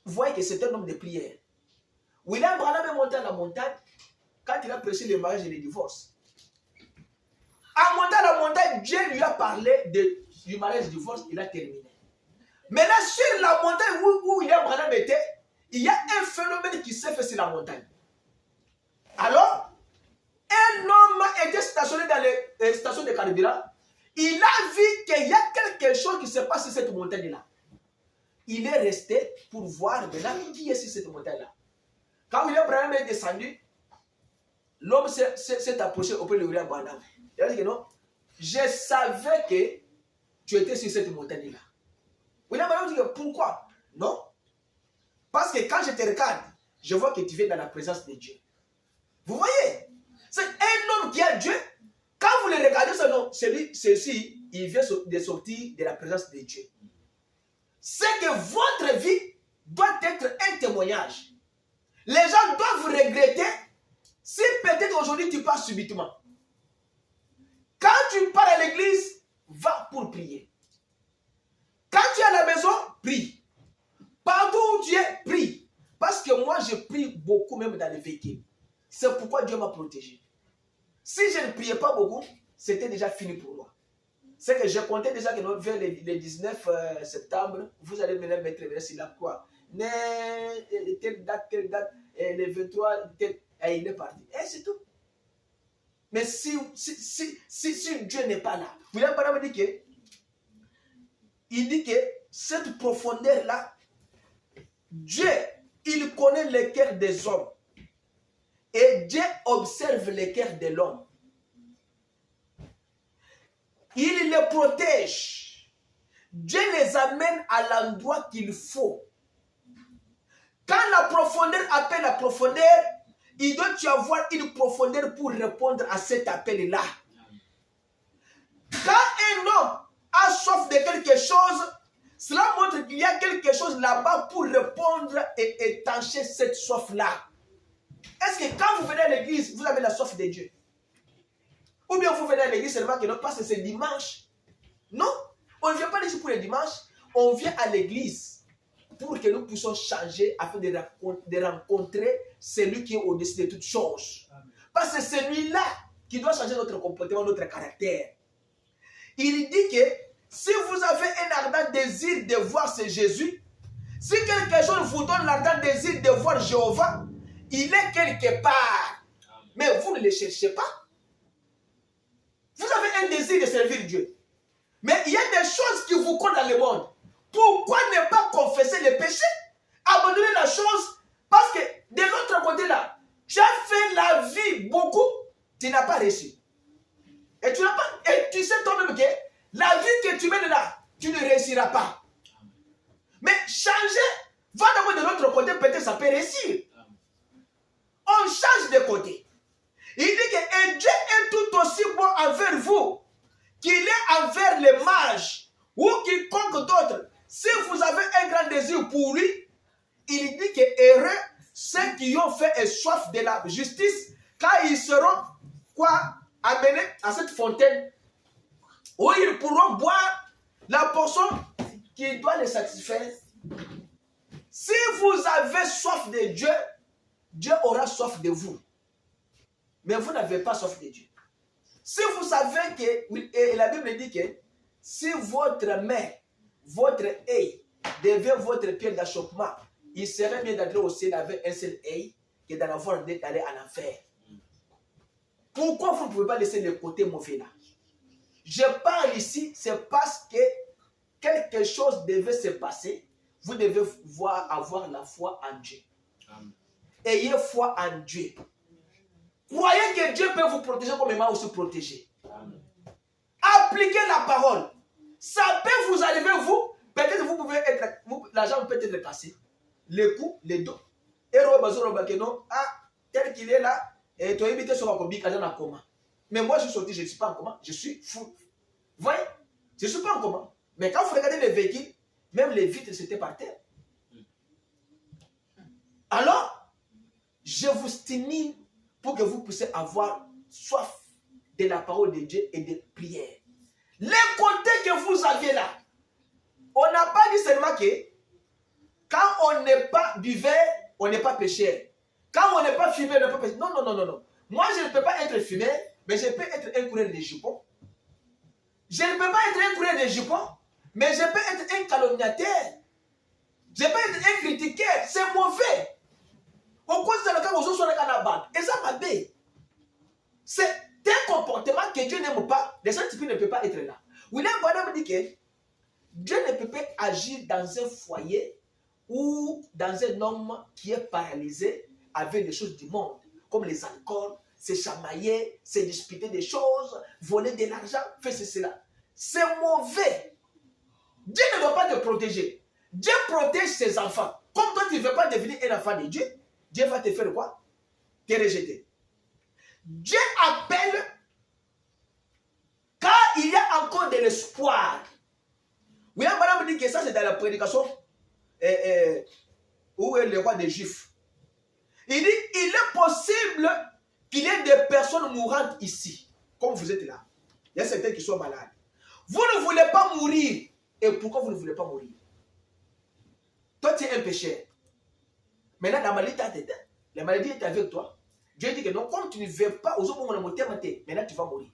A: vous voyez que c'est un homme de prière. William Branham est monté à la montagne quand il a prêché le mariage et le divorce. En montant à la montagne, Dieu lui a parlé du mariage et du divorce, il a terminé. Maintenant, sur la montagne où William Branham était, il y a un phénomène qui s'est fait sur la montagne. Alors, un homme était stationné dans les stations de carburant. Il a vu qu'il y a quelque chose qui se passe sur cette montagne-là. Il est resté pour voir maintenant qui est sur cette montagne-là. Quand William Branham est descendu, l'homme s'est approché auprès de William Branham. Il a dit que non, je savais que tu étais sur cette montagne-là. William Branham dit que pourquoi? Non. Parce que quand je te regarde, je vois que tu viens dans la présence de Dieu. Vous voyez? C'est un homme qui a Dieu. Quand vous le regardez, celui-ci, il vient de sortir de la présence de Dieu. C'est que votre vie doit être un témoignage. Les gens doivent vous regretter si peut-être aujourd'hui tu pars subitement. Quand tu pars à l'église, va pour prier. Quand tu es à la maison, prie. Partout où tu es, prie. Parce que moi, je prie beaucoup même dans les véhicules. C'est pourquoi Dieu m'a protégé. Si je ne priais pas beaucoup, c'était déjà fini pour moi. C'est que je comptais déjà que vers le 19 septembre, vous allez me mettre sur la croix. Telle date, le 23, et il est parti. Et c'est tout. Mais si Dieu n'est pas là, William Branham dit que cette profondeur-là, Dieu, il connaît le cœur des hommes. Et Dieu observe le cœur de l'homme. Il les protège. Dieu les amène à l'endroit qu'il faut. Quand la profondeur appelle la profondeur, il doit y avoir une profondeur pour répondre à cet appel-là. Quand un homme a soif de quelque chose, cela montre qu'il y a quelque chose là-bas pour répondre et étancher cette soif-là. Est-ce que quand vous venez à l'église, vous avez la soif de Dieu? Ou bien vous venez à l'église seulement que non, parce que c'est dimanche? Non, on ne vient pas ici pour le dimanche, on vient à l'église pour que nous puissions changer afin de rencontrer celui qui est au-dessus de toutes choses. Parce que c'est celui-là qui doit changer notre comportement, notre caractère. Il dit que si vous avez un ardent désir de voir ce Jésus, si quelque chose vous donne l'ardent désir de voir Jéhovah, il est quelque part. mais vous ne les cherchez pas. Vous avez un désir de servir Dieu. Mais il y a des choses qui vous collent dans le monde. Pourquoi ne pas confesser les péchés? Abandonner la chose, parce que de l'autre côté là, tu as fait la vie beaucoup, tu n'as pas réussi. Et tu sais toi-même que la vie que tu mènes là, tu ne réussiras pas. Mais changer, va d'abord de l'autre côté, peut-être ça peut réussir. On change de côté. Il dit que Dieu est tout aussi bon envers vous qu'il est envers les mages ou quiconque d'autre. Si vous avez un grand désir pour lui, il dit que heureux ceux qui ont fait et soif de la justice, car ils seront amenés à cette fontaine où ils pourront boire la portion qui doit les satisfaire. Si vous avez soif de Dieu, Dieu aura soif de vous. Mais vous n'avez pas soif de Dieu. Si vous savez que, et la Bible dit que si votre main, votre œil devient votre pied d'achoppement, il serait mieux d'entrer au ciel avec un seul œil que d'en avoir deux d'aller en enfer. Pourquoi vous ne pouvez pas laisser le côté mauvais là? Je parle ici, c'est parce que quelque chose devait se passer. Vous devez avoir la foi en Dieu. Amen. Ayez foi en Dieu. Croyez que Dieu peut vous protéger comme il m'a aussi protégé. Amen. Appliquez la parole. Ça peut vous arriver, vous. Peut-être vous pouvez être, l'argent peut être cassé. Les coups, les dos. Et tel qu'il est là, et tu as évité sur un coma. Mais moi, je suis sorti, je ne suis pas en coma. Je suis fou. Vous voyez? Je ne suis pas en coma. Mais quand vous regardez les véhicules, même les vitres, c'était par terre. Alors, je vous stimule pour que vous puissiez avoir soif de la parole de Dieu et de prière. Les côtés que vous avez là, on n'a pas dit seulement que quand on n'est pas buveur, on n'est pas pécheur. Quand on n'est pas fumeur, on n'est pas pécheur. Non, non, non, non, non. Moi, je ne peux pas être fumeur, mais je peux être un coureur de jupons. Je ne peux pas être un coureur de jupons, mais je peux être un calomniateur. Je peux être un critiqueur. C'est mauvais. Au cause de la cas où on soit dans la banque. Et ça m'a dit. C'est un comportement que Dieu n'aime pas. Les gens typiques ne peuvent pas être là. William Branham dit que Dieu ne peut pas agir dans un foyer ou dans un homme qui est paralysé avec des choses du monde, comme les alcools, se chamailler, se disputer des choses, voler de l'argent, faire cela. C'est mauvais. Dieu ne doit pas te protéger. Dieu protège ses enfants. Comme toi, tu ne veux pas devenir un enfant de Dieu, Dieu va te faire quoi? Te rejeter. Dieu appelle quand il y a encore de l'espoir. William Branham dit que ça, c'est dans la prédication où est le roi des Juifs. Il dit, il est possible qu'il y ait des personnes mourantes ici, comme vous êtes là. Il y a certains qui sont malades. Vous ne voulez pas mourir. Et pourquoi vous ne voulez pas mourir? Toi, tu es un pécheur. Maintenant, la maladie est avec toi. Dieu dit que non, comme tu ne veux pas, maintenant tu vas mourir.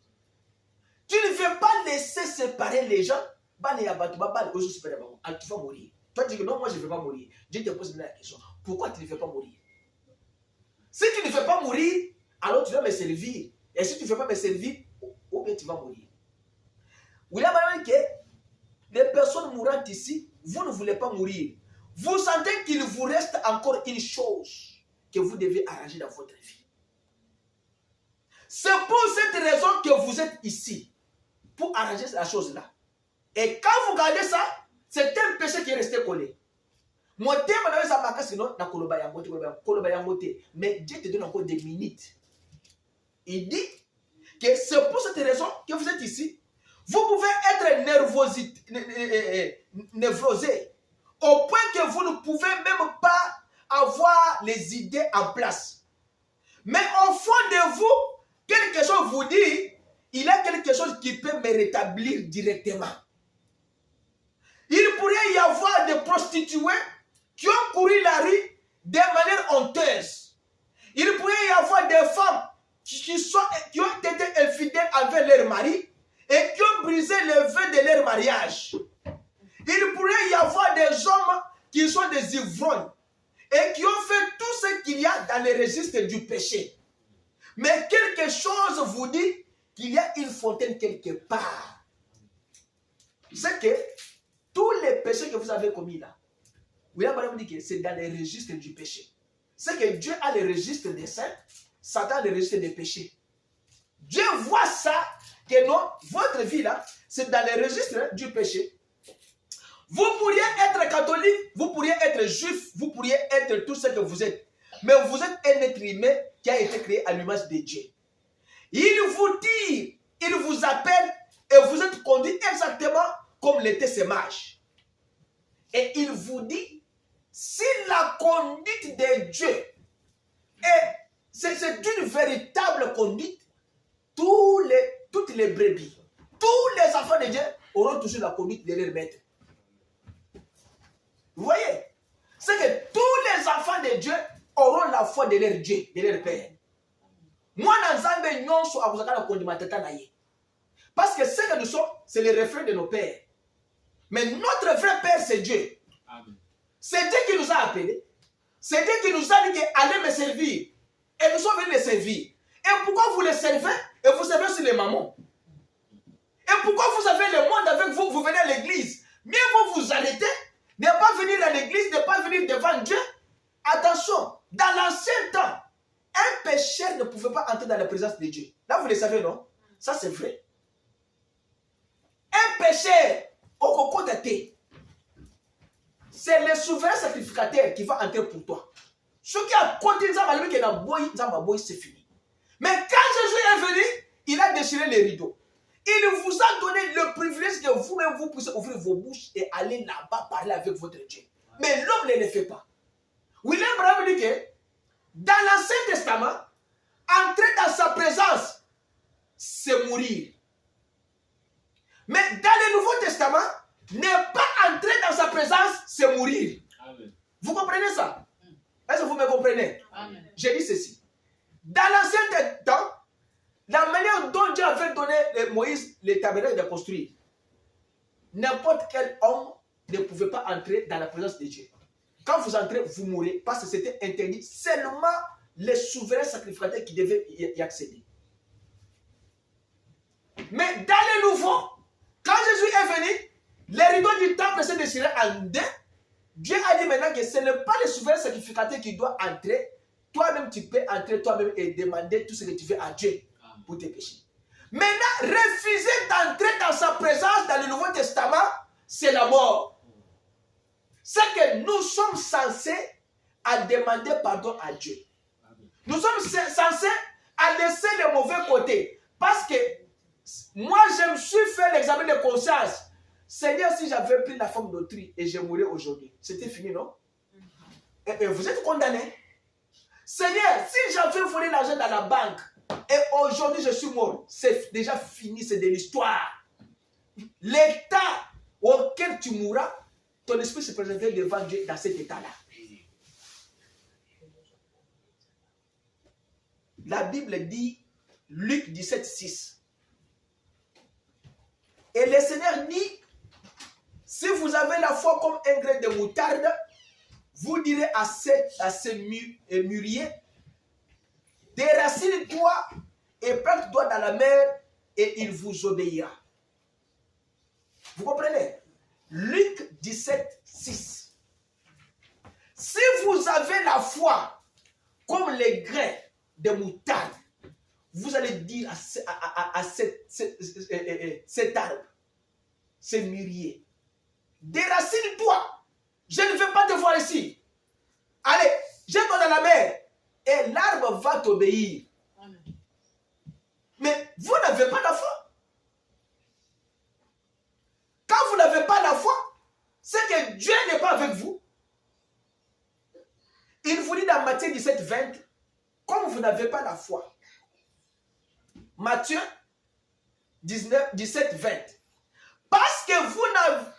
A: Tu ne veux pas laisser séparer les gens. Tu vas mourir. Toi, tu dis que non, moi je ne veux pas mourir. Dieu te pose la question. Pourquoi tu ne veux pas mourir? Si tu ne veux pas mourir, alors tu dois me servir. Et si tu ne veux pas me servir, ou bien tu vas mourir. William a dit que les personnes mourantes ici, vous ne voulez pas mourir. Vous sentez qu'il vous reste encore une chose que vous devez arranger dans votre vie. C'est pour cette raison que vous êtes ici. Pour arranger la chose-là. Et quand vous regardez ça, c'est un péché qui est resté collé. Mais Dieu te donne encore des minutes. Il dit que c'est pour cette raison que vous êtes ici. Vous pouvez être névrosé au point que vous ne pouvez même pas avoir les idées en place. Mais au fond de vous, quelque chose vous dit, il y a quelque chose qui peut me rétablir directement. Il pourrait y avoir des prostituées qui ont couru la rue de manière honteuse. Il pourrait y avoir des femmes qui ont été infidèles envers leur mari et qui ont brisé le vœu de leur mariage. Il pourrait y avoir des hommes qui sont des ivrognes et qui ont fait tout ce qu'il y a dans les registres du péché. Mais quelque chose vous dit qu'il y a une fontaine quelque part. C'est que tous les péchés que vous avez commis là, William Branham dit que c'est dans les registres du péché. C'est que Dieu a le registre des saints, Satan a le registre des péchés. Dieu voit ça, que non, votre vie là, c'est dans les registres du péché. Vous pourriez être catholique, vous pourriez être juif, vous pourriez être tout ce que vous êtes. Mais vous êtes un être humain qui a été créé à l'image de Dieu. Il vous dit, il vous appelle et vous êtes conduit exactement comme l'étaient ces mages. Et il vous dit, si la conduite de Dieu c'est d'une véritable conduite, toutes les brebis, tous les enfants de Dieu auront toujours la conduite de leur maître. Vous voyez? C'est que tous les enfants de Dieu auront la foi de leur Dieu, de leur Père. Moi, parce que ce que nous sommes, c'est le reflet de nos pères. Mais notre vrai Père, c'est Dieu. C'est Dieu qui nous a appelés. C'est Dieu qui nous a dit allez me servir. Et nous sommes venus les servir. Et pourquoi vous les servez? Et vous servez sur les mamans. Et pourquoi vous avez le monde avec vous? Vous venez à l'église. Mieux vaut vous arrêter. Ne pas venir à l'église, ne pas venir devant Dieu. Attention, dans l'ancien temps, un pécheur ne pouvait pas entrer dans la présence de Dieu. Là, vous le savez, non? Ça, c'est vrai. Un pécheur, au coco de thé, c'est le souverain sacrificateur qui va entrer pour toi. Ce qui a continué, c'est fini. Mais quand Jésus est venu, il a déchiré les rideaux. Il vous a donné le privilège que vous-même vous puissiez ouvrir vos bouches et aller là-bas parler avec votre Dieu. Mais l'homme ne le fait pas. William Branham dit que dans l'Ancien Testament, entrer dans sa présence, c'est mourir. Mais dans le Nouveau Testament, ne pas entrer dans sa présence, c'est mourir. Amen. Vous comprenez ça? Est-ce que vous me comprenez? Amen. Je dis ceci. Dans l'ancien temps, la manière dont Dieu avait donné à Moïse les tabernacles de construire, n'importe quel homme ne pouvait pas entrer dans la présence de Dieu. Quand vous entrez, vous mourrez parce que c'était interdit. Seulement les souverains sacrificateurs qui devaient y accéder. Mais dans le nouveau, quand Jésus est venu, les rideaux du temple se déchirés en deux. Dieu a dit maintenant que ce n'est pas le souverain sacrificateur qui doit entrer. Toi-même, tu peux entrer toi-même et demander tout ce que tu veux à Dieu pour tes péchés. Maintenant, refuser d'entrer dans sa présence dans le Nouveau Testament, c'est la mort. C'est que nous sommes censés à demander pardon à Dieu. Nous sommes censés à laisser le mauvais côté. Parce que moi, je me suis fait l'examen de conscience. Seigneur, si j'avais pris la forme d'autrui et je mourrais aujourd'hui, c'était fini, non? Et vous êtes condamné. Seigneur, si j'avais volé l'argent dans la banque et aujourd'hui je suis mort, c'est déjà fini, c'est de l'histoire. L'état auquel tu mourras, ton esprit se présentait devant Dieu dans cet état-là. La Bible dit, Luc 17, 6. Et le Seigneur dit, si vous avez la foi comme un grain de moutarde, vous direz à ce mûrier, déracine-toi et plante-toi dans la mer et il vous obéira. Vous comprenez? Luc 17, 6. Si vous avez la foi comme les grains de moutarde, vous allez dire à cet arbre, ce mûrier, déracine-toi. Je ne veux pas te voir ici. Allez, jette-toi dans la mer. Et l'arbre va t'obéir. Mais vous n'avez pas la foi. Quand vous n'avez pas la foi, c'est que Dieu n'est pas avec vous. Il vous dit dans Matthieu 17, 20, comme vous n'avez pas la foi. Matthieu 17, 20. Parce que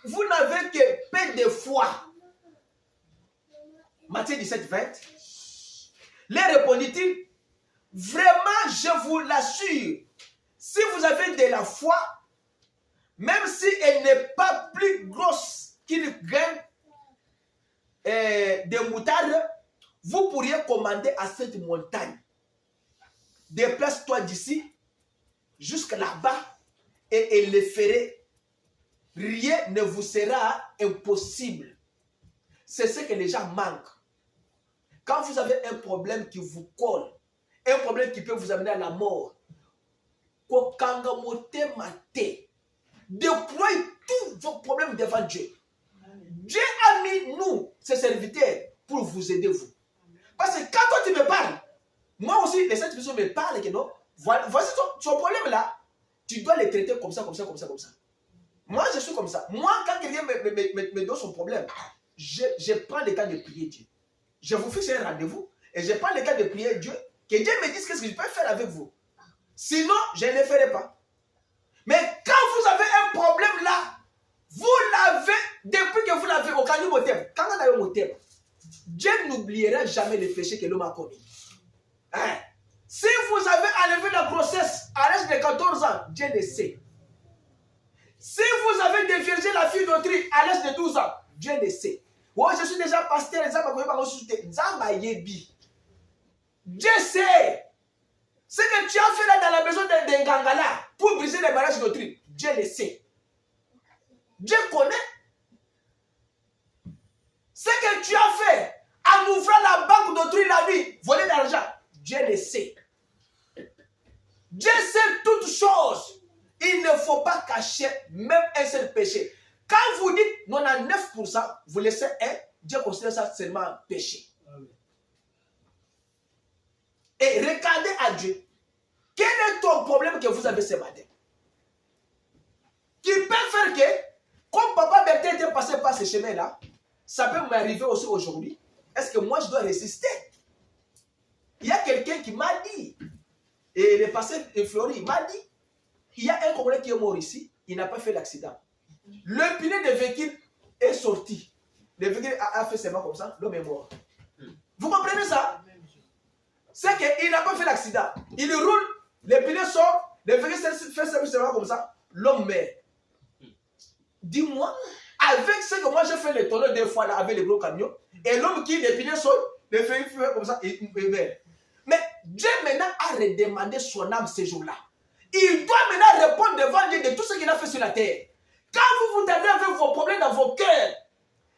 A: vous n'avez que peu de foi. Matthieu 17, 20. Les répondit-il, vraiment, je vous l'assure, si vous avez de la foi, même si elle n'est pas plus grosse qu'une graine de moutarde, vous pourriez commander à cette montagne, déplace-toi d'ici jusqu'à là-bas et le ferai. Rien ne vous sera impossible. C'est ce que les gens manquent. Quand vous avez un problème qui vous colle, un problème qui peut vous amener à la mort, déployez tous vos problèmes devant Dieu. Dieu a mis nous, ses serviteurs, pour vous aider, vous. Parce que quand toi tu me parles, moi aussi, les saintes personnes me parlent que non, voici son problème là, tu dois les traiter comme ça, comme ça, comme ça, comme ça. Moi, je suis comme ça. Moi, quand quelqu'un me donne son problème, je prends le temps de prier Dieu. Je vous fixe un rendez-vous et je prends le temps de prier Dieu, que Dieu me dise qu'est-ce que je peux faire avec vous. Sinon, je ne le ferai pas. Mais quand vous avez un problème là, vous l'avez, depuis que vous l'avez au Kanye Motem, quand on a eu Motem, Dieu n'oubliera jamais les péchés que l'homme a commis. Hein? Si vous avez enlevé la grossesse à l'âge de 14 ans, Dieu le sait. Si vous avez déviergé la fille d'autrui à l'âge de 12 ans, Dieu le sait. Oh, je suis déjà pasteur, Dieu sait. Ce que tu as fait là dans la maison de Ngangala pour briser les mariages d'autrui, Dieu le sait. Dieu connaît. Ce que tu as fait en ouvrant la banque d'autrui la nuit, voler de l'argent, Dieu le sait. Dieu sait toutes choses. Il ne faut pas cacher même un seul péché. Quand vous dites 99%, vous laissez un, Dieu considère ça seulement un péché. Et regardez à Dieu. Quel est ton problème que vous avez ce matin? Qui peut faire que, comme Papa Bertin était passé par ce chemin-là, ça peut m'arriver aussi aujourd'hui. Est-ce que moi je dois résister? Il y a quelqu'un qui m'a dit, et le passé de Fleury, il m'a dit, il y a un Congolais qui est mort ici, il n'a pas fait l'accident. Le pneu de véhicule est sorti. Le véhicule a fait seulement comme ça, l'homme est mort. Vous comprenez ça? C'est qu'il n'a pas fait l'accident. Il roule, le pneu sort, le véhicule fait seulement comme ça, l'homme meurt. Dis-moi, avec ce que moi j'ai fait le tonneau 2 fois là, avec les gros camions, et l'homme qui, le pneu sort, le véhicule fait comme ça, il meurt. Mais Dieu maintenant a redemandé son âme ce jour-là. Il doit maintenant répondre devant Dieu de tout ce qu'il a fait sur la terre. Quand vous vous tendez avec vos problèmes dans vos cœurs,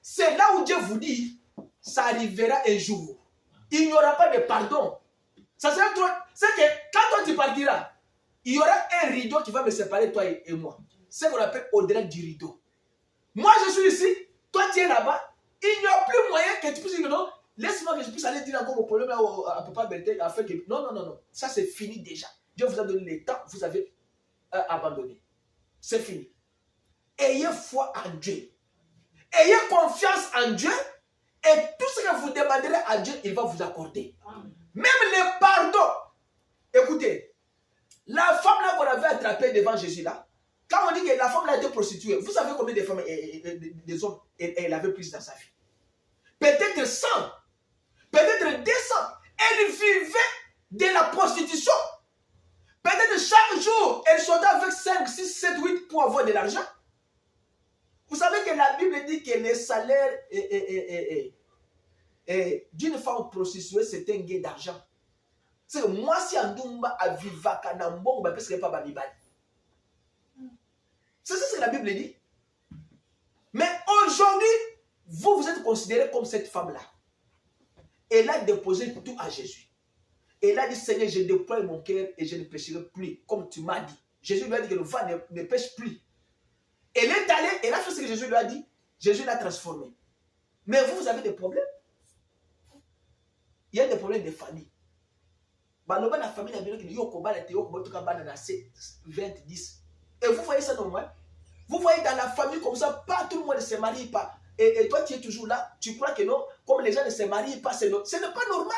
A: c'est là où Dieu vous dit, ça arrivera un jour. Il n'y aura pas de pardon. Ça sera trop. C'est que quand toi tu partiras, il y aura un rideau qui va me séparer, toi et moi. C'est ce qu'on appelle au-delà du rideau. Moi je suis ici, toi tu es là-bas. Il n'y a plus moyen que tu puisses dire non, laisse-moi que je puisse aller dire encore mon problème à Papa Bertin afin que. Non, non, non, non. Ça c'est fini déjà. Dieu vous a donné le temps, vous avez abandonné. C'est fini. Ayez foi en Dieu. Ayez confiance en Dieu. Et tout ce que vous demanderez à Dieu, il va vous accorder. Amen. Même le pardon. Écoutez, la femme là qu'on avait attrapée devant Jésus là, quand on dit que la femme là a été prostituée, vous savez combien de femmes des hommes elle avait pris dans sa vie? Peut-être 100, peut-être 200. Elle vivait de la prostitution. Peut-être chaque jour, elle sortait avec 5, 6, 7, 8 pour avoir de l'argent. Vous savez que la Bible dit que le salaire d'une femme prostituée, c'est un gain d'argent. C'est que moi, si Andoumba a vivaka Nambomba, parce qu'elle n'est pas Babibali. C'est ça ce que la Bible dit. Mais aujourd'hui, vous êtes considéré comme cette femme-là. Elle a déposé tout à Jésus. Elle a dit, Seigneur, je déploie mon cœur et je ne pécherai plus, comme tu m'as dit. Jésus lui a dit que le vent ne pêche plus. Elle est allée, elle a fait ce que Jésus lui a dit. Jésus l'a transformée. Mais vous avez des problèmes. Il y a des problèmes de famille. La famille a bien dit, et vous voyez ça normal. Vous voyez dans la famille comme ça, pas tout le monde ne se marie pas. Et toi, tu es toujours là. Tu crois que non, comme les gens ne se marient pas, ce n'est pas normal.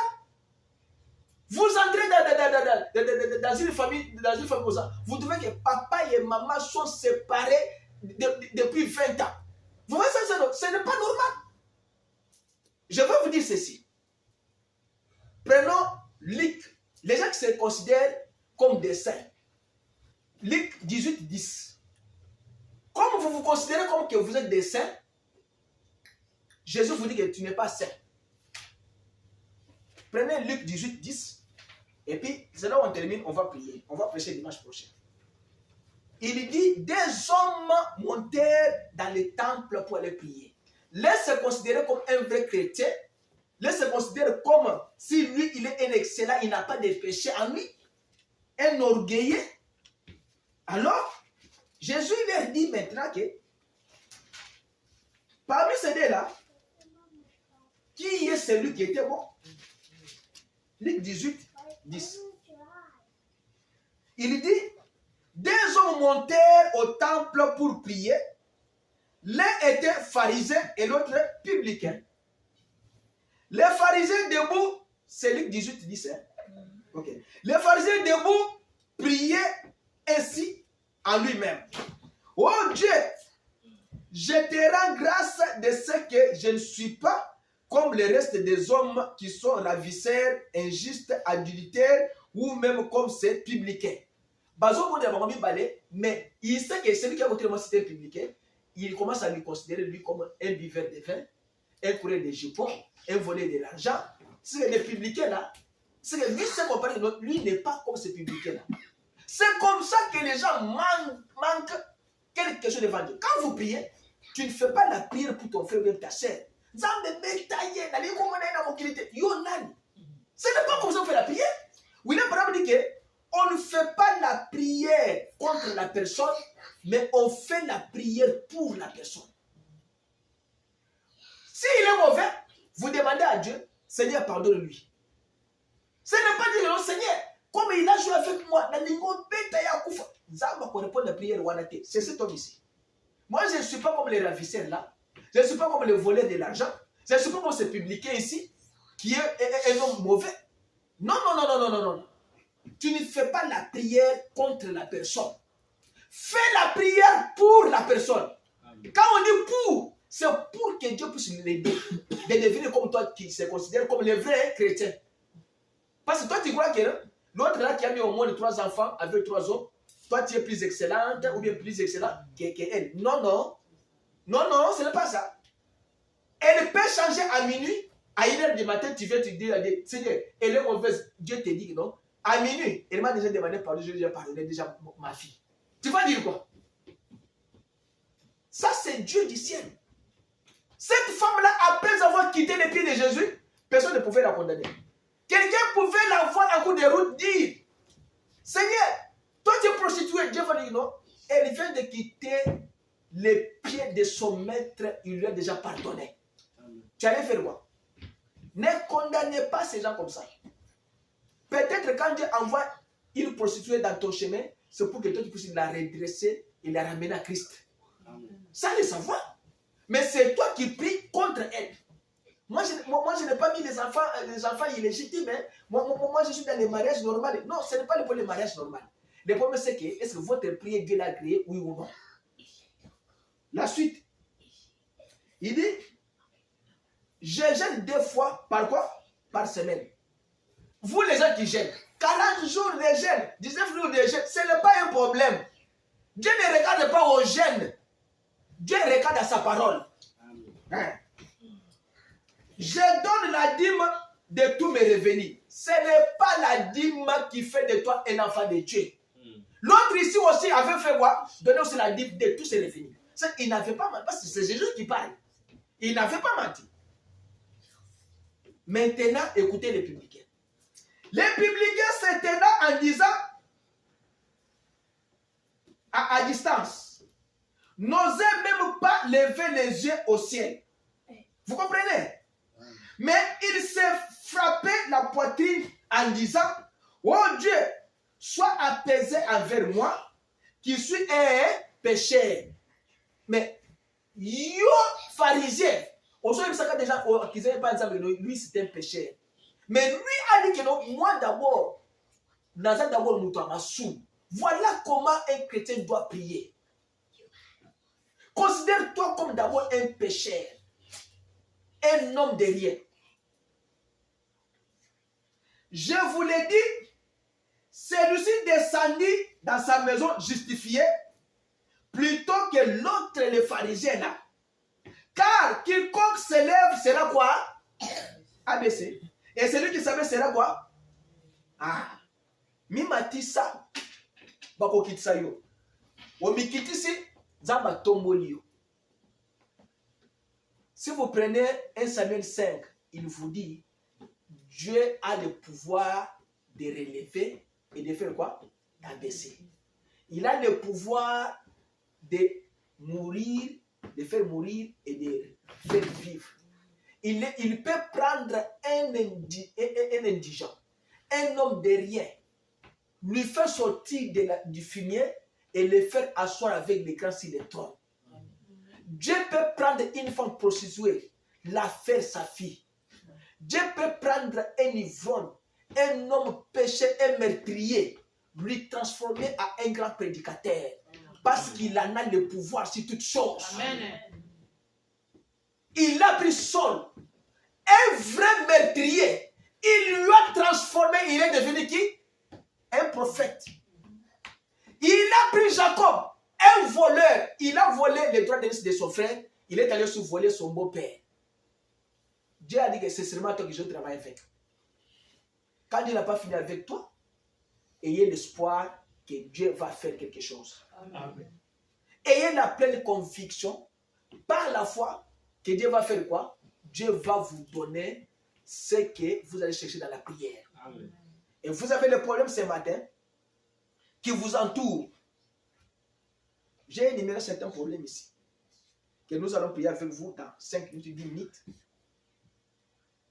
A: Vous entrez dans une famille comme ça. Vous trouvez que papa et maman sont séparés depuis 20 ans. Vous voyez ça, ce n'est pas normal. Je vais vous dire ceci. Prenons Luc, les gens qui se considèrent comme des saints. Luc 18, 10. Comme vous vous considérez comme que vous êtes des saints, Jésus vous dit que tu n'es pas saint. Prenez Luc 18, 10. Et puis, c'est là où on termine, on va prier. On va prêcher dimanche prochain. Il dit, des hommes montèrent dans le temple pour aller prier. Laisse se considérer comme un vrai chrétien. Laisse se considérer comme si lui, il est un excellent, il n'a pas de péché en lui. Un orgueilleux. Alors, Jésus leur dit maintenant que parmi ces deux-là, qui est celui qui était bon? Luc 18, 10. Il dit, deux hommes montèrent au temple pour prier. L'un était pharisien et l'autre publicain. Les pharisiens debout, c'est Luc 18, 10. Ok. Les pharisiens debout priaient ainsi en lui-même. Oh Dieu, je te rends grâce de ce que je ne suis pas comme le reste des hommes qui sont ravisseurs, injustes, adultères ou même comme ces publicains. Mais il sait que celui qui a voté le c'était un publicain, il commence à lui considérer lui comme un buveur de vin, un coureur de jupons, un voleur de l'argent. C'est les publicains là, c'est que lui, c'est comparé, lui n'est pas comme ces publicains là. C'est comme ça que les gens manquent quelque chose devant Dieu. Quand vous priez, tu ne fais pas la prière pour ton frère ou ta sœur. Ce n'est pas comme ça qu'on fait la prière. William Branham dit qu'on ne fait pas la prière contre la personne, mais on fait la prière pour la personne. S'il est mauvais, vous demandez à Dieu, Seigneur, pardonne-lui. Ce n'est pas dire, non, Seigneur, comme il a joué avec moi, c'est cet homme ici. Moi, je ne suis pas comme les ravisseurs là. Je ne suis pas comme le voleur de l'argent. Je ne suis pas comme ce publicain ici, qui est un homme mauvais. Non, non, non, non, non, non, non. Tu ne fais pas la prière contre la personne. Fais la prière pour la personne. Quand on dit pour, c'est pour que Dieu puisse l'aider. De devenir comme toi qui se considère comme le vrai chrétien. Parce que toi, tu crois que l'autre là qui a mis au monde 3 enfants avec 3 hommes, toi, tu es plus excellente ou bien plus excellent qu'elle. Non, non. Non, non, ce n'est pas ça. Elle peut changer à minuit, à 1h du matin, tu viens te dire, Seigneur, elle est mauvaise. Dieu te dit que non. À minuit, elle m'a déjà demandé pardon, je lui ai déjà pardonné déjà ma fille. Tu vas dire quoi? Ça, c'est Dieu du ciel. Cette femme-là, après avoir quitté les pieds de Jésus, personne ne pouvait la condamner. Quelqu'un pouvait la voir en cours de route dire, Seigneur, toi tu es prostituée. Dieu va dire non. Elle vient de quitter les pieds de son maître, il lui a déjà pardonné. Tu allais faire quoi? Ne condamnez pas ces gens comme ça. Peut-être quand Dieu envoie une prostituée dans ton chemin, c'est pour que toi tu puisses la redresser et la ramener à Christ. Ça, le savoir. Mais c'est toi qui pries contre elle. Moi, je n'ai pas mis les enfants illégitimes. Hein. Moi, je suis dans les mariages normaux. Non, ce n'est pas le problème des mariages normaux. Le problème, c'est que, est-ce que votre prière, Dieu l'a agréé, oui ou non? La suite. Il dit, je gêne 2 fois, par quoi? Par semaine. Vous, les gens qui gênent, 40 jours de jeûne, 19 jours de jeûne, ce n'est pas un problème. Dieu ne regarde pas au jeûne. Dieu regarde à sa parole. Hein? Je donne la dîme de tous mes revenus. Ce n'est pas la dîme qui fait de toi un enfant de Dieu. L'autre ici aussi avait fait quoi? Donner aussi la dîme de tous ses revenus. Il n'avait pas menti. Parce que c'est Jésus qui parle. Il n'avait pas menti. Maintenant, écoutez les publicains. Les publicains s'éteignaient en disant à distance, n'osaient même pas lever les yeux au ciel. Vous comprenez? Mais il s'est frappé la poitrine en disant, oh Dieu, sois apaisé envers moi, qui suis un pécheur. Mais, yo, pharisien, on sait que déjà, qu'ils n'avaient pas ensemble, lui c'était un pécheur. Mais lui a dit que non, moi d'abord, Nazar d'abord Moutamassou. Voilà comment un chrétien doit prier. Considère-toi comme d'abord un pécheur, un homme de rien. Je vous l'ai dit, celui-ci descendit dans sa maison justifié, plutôt que l'autre, le pharisien là. Car quiconque s'élève sera quoi? ABC. Et celui qui savait sera quoi? Ah, mimatisa bakokitisa yo. Omikitisi zamba tomboli yo. Si vous prenez 1 Samuel 5, il vous dit Dieu a le pouvoir de relever et de faire quoi? D'abaisser. Il a le pouvoir de mourir, de faire mourir et de faire vivre. Il peut prendre un indigent, un homme de rien, lui faire sortir du fumier et le faire asseoir avec les grands sur le trône. Dieu peut prendre une femme prostituée, la faire sa fille. Dieu peut prendre un ivrogne, un homme péché, un meurtrier, lui transformer en un grand prédicateur. Parce qu'il en a le pouvoir sur toutes choses. Amen. Il a pris Saul, un vrai meurtrier. Il lui a transformé, il est devenu qui? Un prophète. Il a pris Jacob, un voleur. Il a volé les droits de son frère. Il est allé voler son beau-père. Dieu a dit que c'est seulement toi que je travaille avec. Quand Dieu n'a pas fini avec toi, ayez l'espoir que Dieu va faire quelque chose. Amen. Ayez la pleine conviction, par la foi, que Dieu va faire quoi? Dieu va vous donner ce que vous allez chercher dans la prière. Amen. Et vous avez le problème ce matin qui vous entoure. J'ai énuméré certains problèmes ici, que nous allons prier avec vous dans 5 minutes, 10 minutes,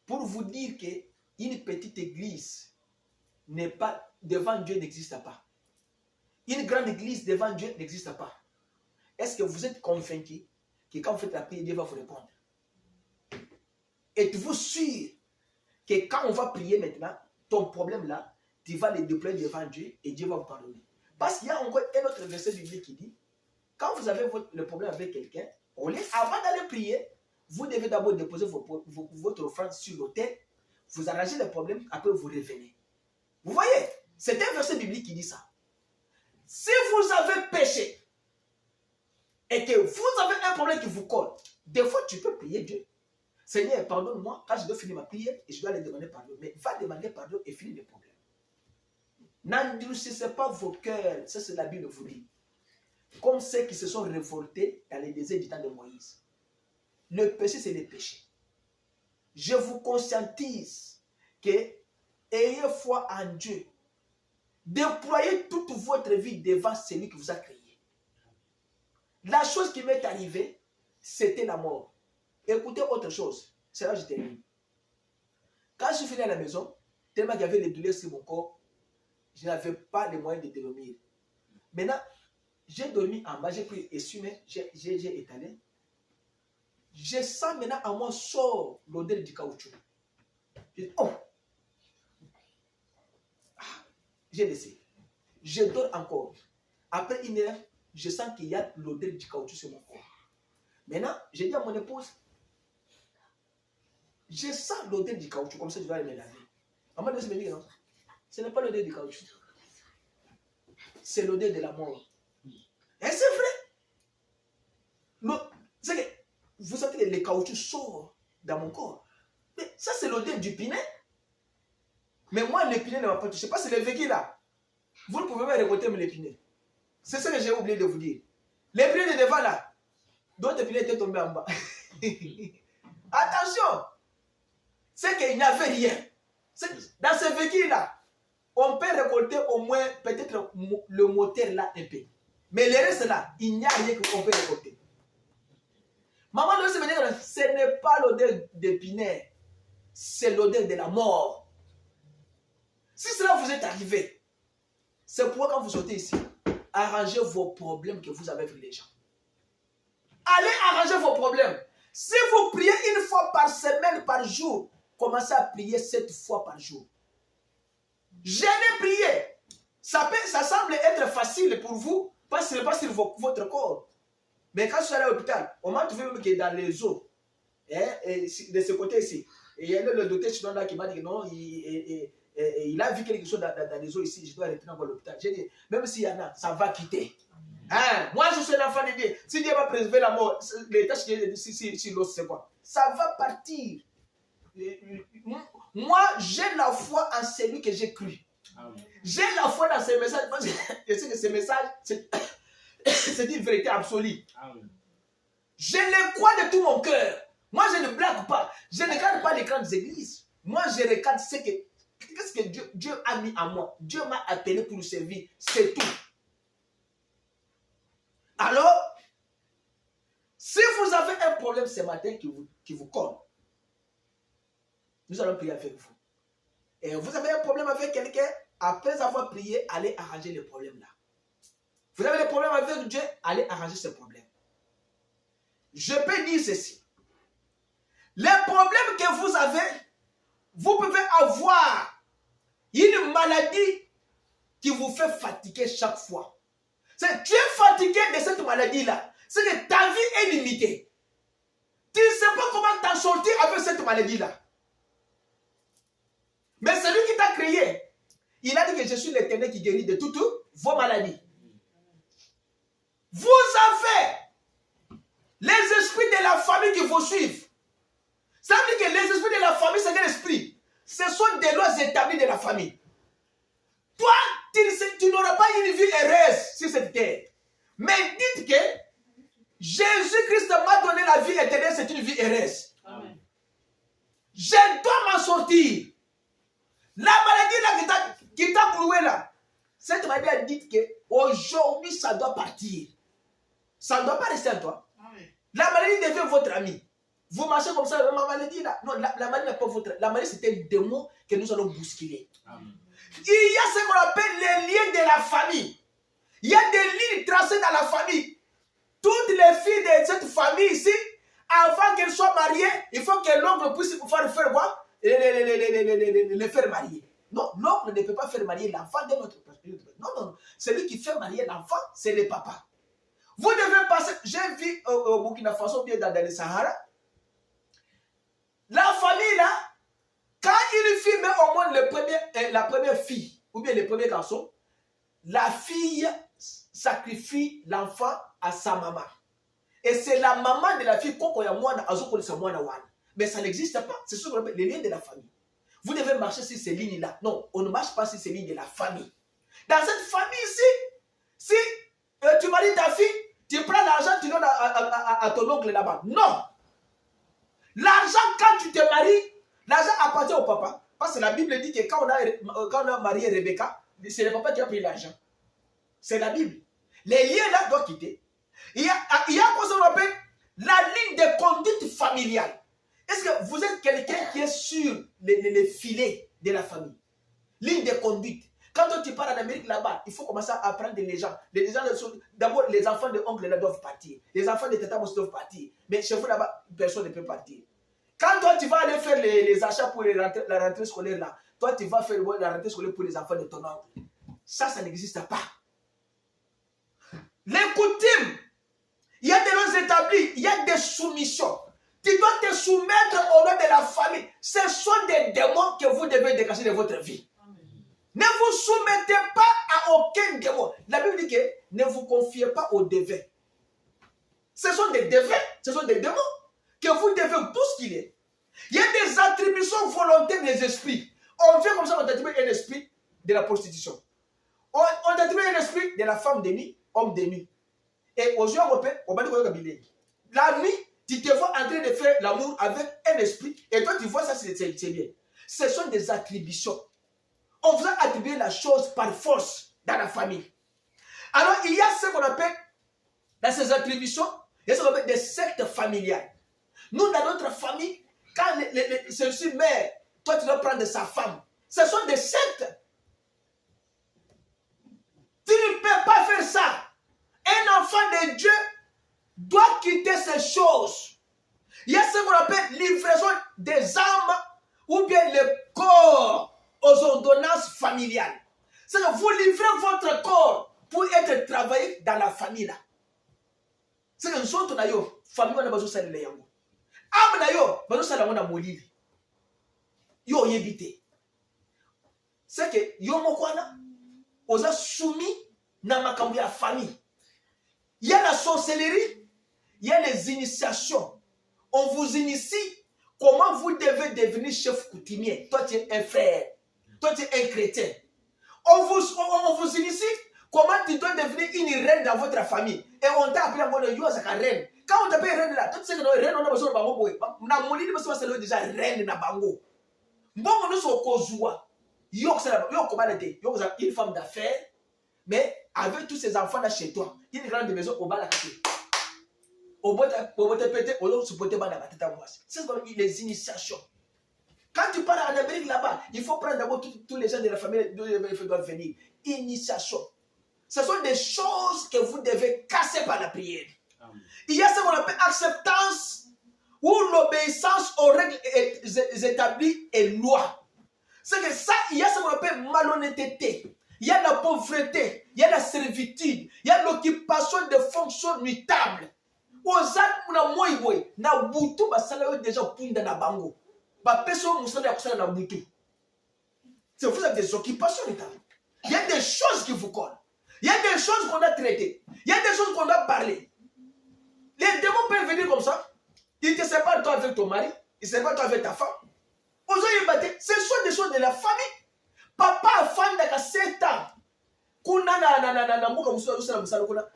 A: pour vous dire qu'une petite église n'est pas, devant Dieu n'existe pas. Une grande église devant Dieu n'existe pas. Est-ce que vous êtes convaincu que quand vous faites la prière, Dieu va vous répondre? Êtes-vous sûr que quand on va prier maintenant, ton problème là, tu vas le déployer devant Dieu et Dieu va vous pardonner? Parce qu'il y a encore un autre verset biblique qui dit, quand vous avez le problème avec quelqu'un, avant d'aller prier, vous devez d'abord déposer votre offrande sur l'autel, vous arrangez le problème, après vous revenez. Vous voyez, c'est un verset biblique qui dit ça. Si vous avez péché et que vous avez un problème qui vous colle, des fois tu peux prier Dieu. Seigneur, pardonne-moi quand je dois finir ma prière et je dois aller demander pardon. Mais va demander pardon et finir le problème. N'endurcissez pas vos cœurs, ça c'est la Bible vous dit. Comme ceux qui se sont révoltés dans les déserts du temps de Moïse. Le péché, c'est le péché. Je vous conscientise que ayez foi en Dieu. Déployez toute votre vie devant celui qui vous a créé. La chose qui m'est arrivée, c'était la mort. Écoutez autre chose. C'est là que je termine. Quand je suis venu à la maison, tellement qu'il y avait des douleurs sur mon corps, je n'avais pas les moyens de dormir. Maintenant, j'ai dormi en bas, j'ai pris essuie-main, j'ai étalé. Je sens maintenant à moi sort l'odeur du caoutchouc. Je dis, oh! J'ai laissé. Je dors encore. Après 1 heure, je sens qu'il y a l'odeur du caoutchouc sur mon corps. Maintenant, j'ai dit à mon épouse, je sens l'odeur du caoutchouc, comme ça je vais aller me laver. Maman me dit, non, ce n'est pas l'odeur du caoutchouc. C'est l'odeur de la mort. Et c'est vrai. C'est que vous sentez que le caoutchouc sort dans mon corps. Mais ça, c'est l'odeur du pinet. Mais moi, l'épinay ne m'a pas touché. Parce que le véhicule là, vous ne pouvez pas récolter l'épinay. C'est ce que j'ai oublié de vous dire. L'épinay de devant là, d'autres épinay étaient tombés en bas. Attention! C'est qu'il n'y avait rien. Dans ce véhicule là, on peut récolter au moins peut-être le moteur là un peu. Mais le reste là, il n'y a rien qu'on peut récolter. Maman doit se dire, ce n'est pas l'odeur d'épinay, c'est l'odeur de la mort. Si cela vous est arrivé, c'est pourquoi quand vous sortez ici, arrangez vos problèmes que vous avez avec les gens. Allez arranger vos problèmes. Si vous priez 1 fois par semaine, par jour, commencez à prier 7 fois par jour. Jeûnez, priez. Ça semble être facile pour vous, parce que ce n'est pas sur votre corps. Mais quand je suis allé à l'hôpital, on m'a trouvé que dans les os, de ce côté ici, et il y a le docteur là qui m'a dit que non, il a vu quelque chose dans les os ici, je dois retourner à l'hôpital. J'ai dit, même s'il y en a, ça va quitter. Hein? Moi, je suis l'enfant de Dieu. Si Dieu va préserver la mort, les tâches sur l'os, c'est quoi? Ça va partir. Moi, j'ai la foi en celui que j'ai cru. J'ai la foi dans ces messages parce que je sais que ces messages, c'est une vérité absolue. Je les crois de tout mon cœur. Moi, je ne blague pas. Je ne regarde pas les grandes églises. Moi, je regarde qu'est-ce que Dieu a mis en moi. Dieu m'a appelé pour le servir. C'est tout. Alors, si vous avez un problème ce matin qui vous colle, nous allons prier avec vous. Et vous avez un problème avec quelqu'un, après avoir prié, allez arranger le problème là. Vous avez des problèmes avec Dieu, allez arranger ce problème. Je peux dire ceci. Les problèmes que vous avez, vous pouvez avoir une maladie qui vous fait fatiguer chaque fois. Tu es fatigué de cette maladie-là. C'est que ta vie est limitée. Tu ne sais pas comment t'en sortir avec cette maladie-là. Mais celui qui t'a créé, il a dit que je suis l'Éternel qui guérit de toutes vos maladies. Vous avez les esprits de la famille qui vous suivent. Ça veut dire que les esprits de la famille, c'est quel esprit? Ce sont des lois établies de la famille. Toi, tu n'auras pas une vie heureuse sur cette terre. Mais dites que Jésus-Christ m'a donné la vie éternelle, c'est une vie heureuse. Amen. Je dois m'en sortir. La maladie là qui t'a cloué là, cette maladie a dit qu'aujourd'hui ça doit partir. Ça ne doit pas rester en toi. Amen. La maladie devient votre ami. Vous marchez comme ça, ma maladie là. Non, la maladie n'est pas votre. La maladie c'est un démon que nous allons bousculer. Amen. Il y a ce qu'on appelle les liens de la famille. Il y a des lignes tracées dans la famille. Toutes les filles de cette famille ici, avant qu'elles soient mariées, il faut que l'oncle puisse faire quoi? Les faire marier. Non, l'oncle ne peut pas faire marier l'enfant de notre personne. Non, non, celui qui fait marier l'enfant, c'est le papa. Vous devez passer. J'ai vu au Burkina Faso, bien dans le Sahara. La famille là, quand une fille met au moins la première fille, ou bien le premier garçon, la fille sacrifie l'enfant à sa maman. Et c'est la maman de la fille qu'on a moins mais ça n'existe pas. C'est ce qu'on appelle les liens de la famille. Vous devez marcher sur ces lignes-là. Non, on ne marche pas sur ces lignes de la famille. Dans cette famille ici, si tu maries ta fille, tu prends l'argent, tu donnes à ton oncle là-bas. Non. L'argent, quand tu te maries, l'argent appartient au papa. Parce que la Bible dit que quand on a marié Rebecca, c'est le papa qui a pris l'argent. C'est la Bible. Les liens là doivent quitter. Il y a quoi ça qu'on appelle la ligne de conduite familiale. Est-ce que vous êtes quelqu'un qui est sur les filets de la famille? Ligne de conduite. Quand tu pars en Amérique là-bas, il faut commencer à apprendre les gens. D'abord, les enfants de oncle là doivent partir. Les enfants de tata aussi doivent partir. Mais chez vous là-bas, personne ne peut partir. Quand toi, tu vas aller faire les achats pour la rentrée scolaire là, toi, tu vas faire la rentrée scolaire pour les enfants de ton oncle. Ça n'existe pas. Les coutumes, il y a des lois établies, il y a des soumissions. Tu dois te soumettre au nom de la famille. Ce sont des démons que vous devez dégager de votre vie. Amen. Ne vous soumettez pas à aucun démon. La Bible dit que ne vous confiez pas aux devins. Ce sont des devins, ce sont des démons que vous devez bousculer. Il y a des attributions volontaires des esprits. On vient comme ça, on attribue un esprit de la prostitution. On attribue un esprit de la femme de nuit, homme de nuit. Et aux yeux européens, on va dire la nuit, tu te vois en train de faire l'amour avec un esprit, et toi tu vois ça, c'est bien. Ce sont des attributions. On vous a attribué la chose par force dans la famille. Alors il y a ce qu'on appelle, dans ces attributions, il y a ce qu'on appelle des sectes familiales. Nous, dans notre famille, quand celui-ci meurt, toi tu dois prendre sa femme. Ce sont des sectes. Tu ne peux pas faire ça. Un enfant de Dieu doit quitter ces choses. Il y a ce qu'on appelle livraison des âmes ou bien le corps aux ordonnances familiales. C'est que vous livrez votre corps pour être travaillé dans la famille là. C'est que nous autres, famille, on a besoin de ça. Âme nayo, besoin de ça, on a molili. Yo yébité. C'est que yo mokwana, on a soumis dans ma famille. Il y a la sorcellerie, il y a les initiations. On vous initie comment vous devez devenir chef coutumier. Toi, tu es un frère. Toi, tu es un chrétien. On vous initie comment tu dois devenir une reine dans votre famille. Et on t'a appelé à moi yo zaka reine. Quand on t'appelle reine là, tu sais que reine on a besoin de bango boy. Na molini parce que c'est déjà reine na bango. Bon nous so kozwa. Yo comment était? Yo une femme d'affaires mais avec tous ces enfants là chez toi, une grande maison au bas la café. Au bout de péter, au lieu de se porter bas dans la tête à moi. C'est comme les initiations. Quand tu pars en Amérique là-bas, il faut prendre d'abord tous les gens de la famille doivent venir. Initiation. Ce sont des choses que vous devez casser par la prière. Amen. Il y a ce qu'on appelle acceptance ou l'obéissance aux règles établies et lois. C'est que ça, il y a ce qu'on appelle malhonnêteté. Il y a la pauvreté, il y a la servitude, il y a l'occupation de fonctions nuitables. Na butu basala déjà punda na bango. Ba peso musala ya kusala na butu. C'est vous avez des occupations nuitables. Il y a des choses qui vous collent. Il y a des choses qu'on a traitées. Il y a des choses qu'on a parlé. Les démons peuvent venir comme ça. Ils ne te séparent toi avec ton mari. Ils ne te séparent toi avec ta femme. Ce sont des choses de la famille. Papa a fan de 7 ans. Kuna na mbuka musala musala kuna.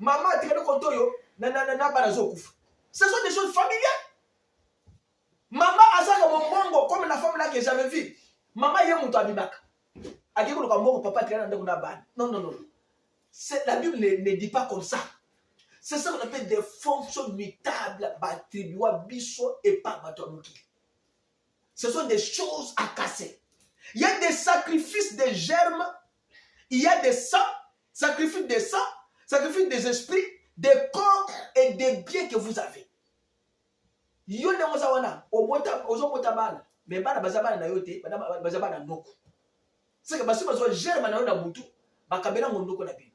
A: Maman a tiré le compte yo. Ce sont des choses familiales. Maman a ça comme mongo comme la femme là que j'avais vue. Maman y a mon abibaka. Papa non. La Bible ne dit pas comme ça. C'est ça qu'on appelle des fonctions mutables. Ce sont des choses à casser. Il y a des sacrifices des germes. Il y a des sangs. Sacrifices des sangs. Sacrifices des esprits. Des corps et des biens que vous avez. Yo ne mozawana. Ozo motabana. Mais bana bazabana na yote. Bazabana noko. C'est que parce que germe na na butu. Bakabela ngondoko na bi.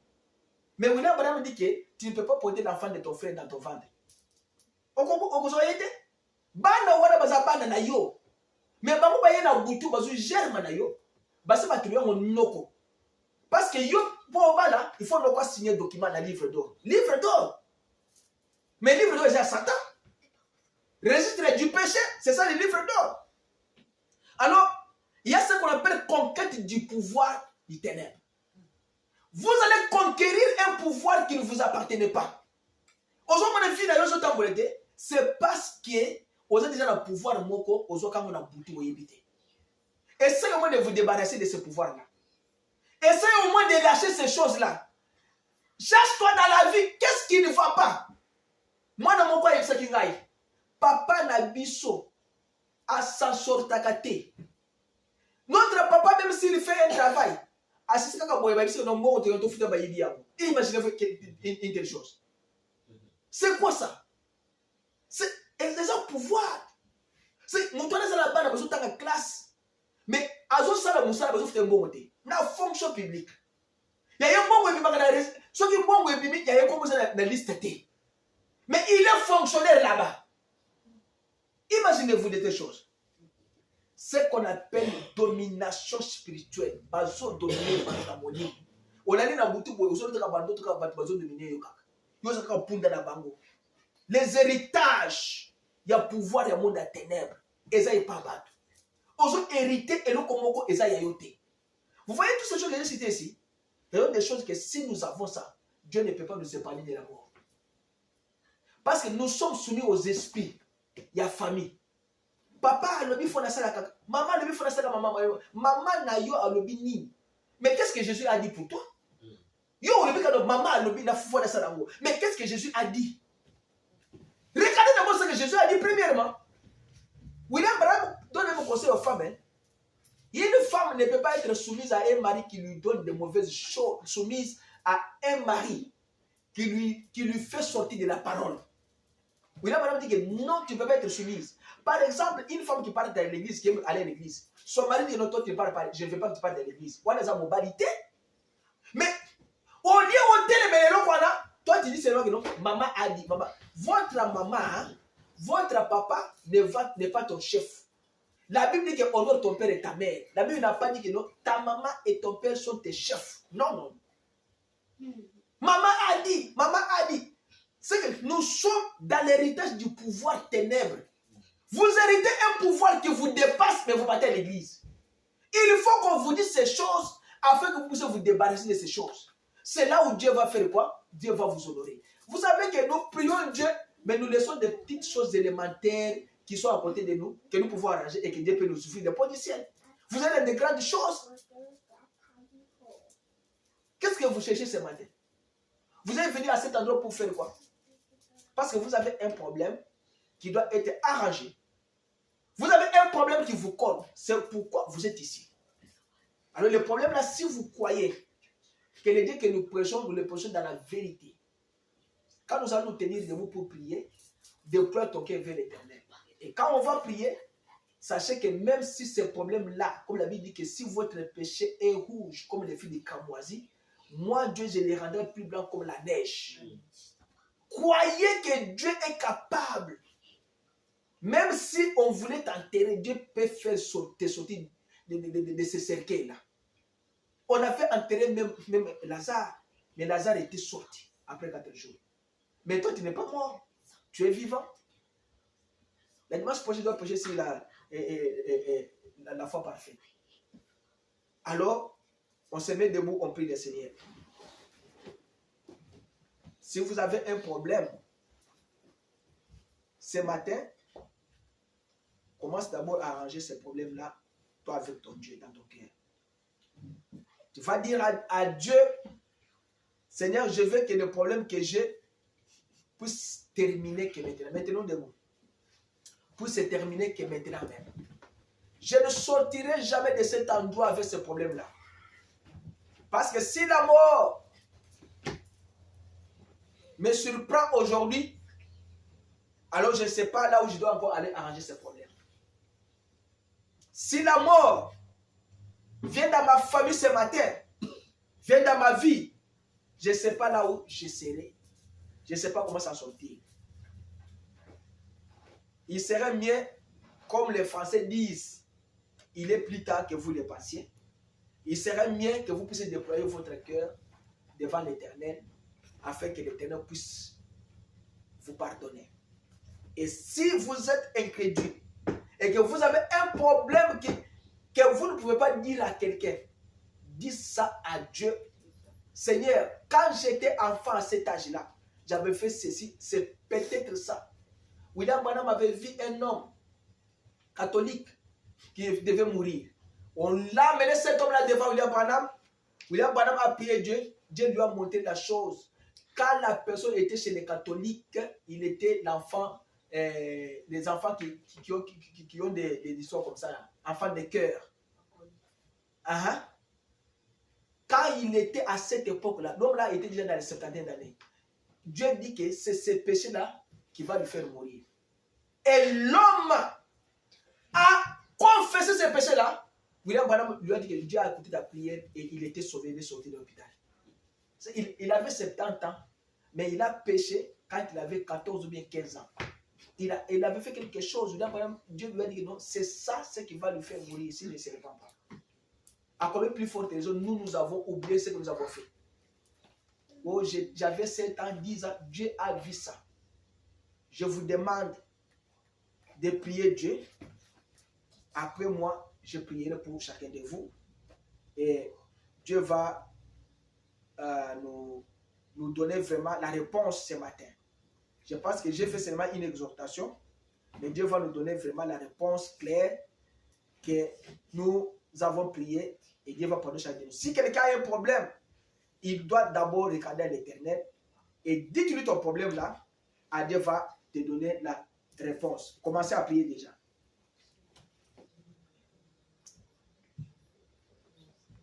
A: Mais William Branham dit que tu ne peux pas porter l'enfant de ton frère dans ton ventre. Okozoyete. Bana wana bazabana na yo. Mais bango baye na butu bazu germe na yo. Basi bakiliwa ngonoko. Parce que yo pour bala, il faut pas signer document dans livre d'or. Livre d'or. Mais livre d'or c'est à Satan. Registre du péché, c'est ça le livre d'or. Alors, il y a ce qu'on appelle conquête du pouvoir du ténèbre. Vous allez conquérir un pouvoir qui ne vous appartenait pas. C'est parce que vous avez déjà le pouvoir moko, essayez au moins de vous débarrasser de ce pouvoir-là. Essayez au moins de lâcher ces choses-là. Cherche-toi dans la vie, qu'est-ce qui ne va pas? Moi, dans mon pays, c'est papa Nabiso a s'en sortakate. Notre papa, même s'il fait un travail, imaginez une telle chose. C'est quoi ça? C'est un pouvoir. C'est mon toit la bande a besoin de classe. Mais azo sala musala besoin de bon côté. Na fonction publique. Il y a un bon web magana. Ce qui bon web il y a un comme ça dans liste T. Mais il est fonctionnaire là-bas. Imaginez-vous de telles choses. Ce qu'on appelle domination spirituelle. Bazo dominer la monnaie. On a dit dans butu boy, on a bando to ka bazo dominer yoka. Yo saka punda na bango. Les héritages, il y a pouvoir il y a monde à ténèbres. Et ça est pas battu. On a hérité et le komoko et ça y a yoté. Vous voyez toutes ces choses que j'ai citées ici. Il y a des choses que si nous avons ça, Dieu ne peut pas nous épargner de la mort. Parce que nous sommes soumis aux esprits. Il y a famille. Papa le bifo na sala kaka. Maman le bifo na sala maman. Maman na yo a le bini. Mais qu'est-ce que Jésus a dit pour toi? Yo le bika maman le bina fo na sala ngo. Mais qu'est-ce que Jésus a dit? Regardez d'abord ce que Jésus a dit premièrement. William Branham donne un conseil aux femmes. Hein. Une femme ne peut pas être soumise à un mari qui lui donne de mauvaises choses, soumise à un mari qui lui fait sortir de la parole. William Branham dit que non, tu ne peux pas être soumise. Par exemple, une femme qui part de l'église, qui aime aller à l'église, son mari dit non, toi tu ne parles pas, je ne veux pas que tu parles de l'église. Voilà sa mobilité. Mais au lieu de toi tu dis c'est que non, maman a dit, maman, votre maman, votre papa n'est pas ton chef. La Bible dit que honore ton père et ta mère. La Bible n'a pas dit que non, ta maman et ton père sont tes chefs. Non. Maman a dit. C'est que nous sommes dans l'héritage du pouvoir ténèbre. Vous héritez un pouvoir qui vous dépasse, mais vous partez à l'église. Il faut qu'on vous dise ces choses afin que vous puissiez vous débarrasser de ces choses. C'est là où Dieu va faire quoi? Dieu va vous honorer. Vous savez que nous prions Dieu, mais nous laissons des petites choses élémentaires qui sont à côté de nous, que nous pouvons arranger et que Dieu peut nous souffrir des pots du ciel. Vous avez des grandes choses. Qu'est-ce que vous cherchez ce matin? Vous êtes venu à cet endroit pour faire quoi? Parce que vous avez un problème qui doit être arrangé. Vous avez un problème qui vous colle. C'est pourquoi vous êtes ici. Alors le problème là, si vous croyez que les dieux que nous le prêchons dans la vérité, quand nous allons nous tenir debout pour prier, déploie ton cœur vers l'Éternel. Et quand on va prier, sachez que même si ce problème-là, comme la Bible dit que si votre péché est rouge comme les fils de cramoisi, moi Dieu, je les rendrai plus blancs comme la neige. Croyez que Dieu est capable. Même si on voulait t'enterrer, Dieu peut faire te sortir de ce cercueil-là. On a fait enterrer même Lazare. Mais Lazare était sorti après 4 jours. Mais toi, tu n'es pas mort. Tu es vivant. La dimanche prochain, je dois prêcher sur la foi parfaite. Alors, on se met debout, on prie le Seigneur. Si vous avez un problème, ce matin, commence d'abord à arranger ce problème-là, toi avec ton Dieu dans ton cœur. Tu vas dire à Dieu, Seigneur, je veux que le problème que j'ai puisse terminer que maintenant. Maintenant debout. Puisse se terminer que maintenant même. Je ne sortirai jamais de cet endroit avec ce problème-là. Parce que si la mort me surprend aujourd'hui, alors je ne sais pas là où je dois encore aller arranger ce problème. Si la mort vient dans ma famille ce matin, vient dans ma vie, je ne sais pas là où je serai. Je ne sais pas comment s'en sortir. Il serait mieux, comme les Français disent, il est plus tard que vous le pensiez. Il serait mieux que vous puissiez déployer votre cœur devant l'Éternel, afin que l'Éternel puisse vous pardonner. Et si vous êtes incrédule et que vous avez un problème que vous ne pouvez pas dire à quelqu'un, dites ça à Dieu. Seigneur, quand j'étais enfant à cet âge-là, j'avais fait ceci, c'est peut-être ça. William Branham avait vu un homme catholique qui devait mourir. On l'a amené cet homme-là devant William Branham. William Branham a prié Dieu. Dieu lui a montré la chose. Quand la personne était chez les catholiques, il était l'enfant, les enfants qui ont des histoires comme ça, là, enfants de cœur. Quand il était à cette époque-là, l'homme-là était déjà dans les 70 d'années. Dieu dit que c'est ce péché-là qui va lui faire mourir. Et l'homme a confessé ce péché-là. William Branham lui a dit que Dieu a écouté ta prière et il était sauvé, il est sorti de l'hôpital. Il avait 70 ans, mais il a péché quand il avait 14 ou bien 15 ans. Il avait fait quelque chose. Dieu lui a dit que non, c'est ça ce qui va lui faire mourir s'il ne se répand pas. À combien plus forte raison, nous avons oublié ce que nous avons fait. Oh, j'avais 7 ans, 10 ans, Dieu a vu ça. Je vous demande de prier Dieu. Après moi, je prierai pour chacun de vous. Et Dieu va nous donner vraiment la réponse ce matin. Je pense que j'ai fait seulement une exhortation, mais Dieu va nous donner vraiment la réponse claire que nous avons prié et Dieu va pardonner chacun de nous. Si quelqu'un a un problème, il doit d'abord regarder à l'Éternel et dites-lui ton problème là, et Dieu va te donner la réponse. Commencez à prier déjà.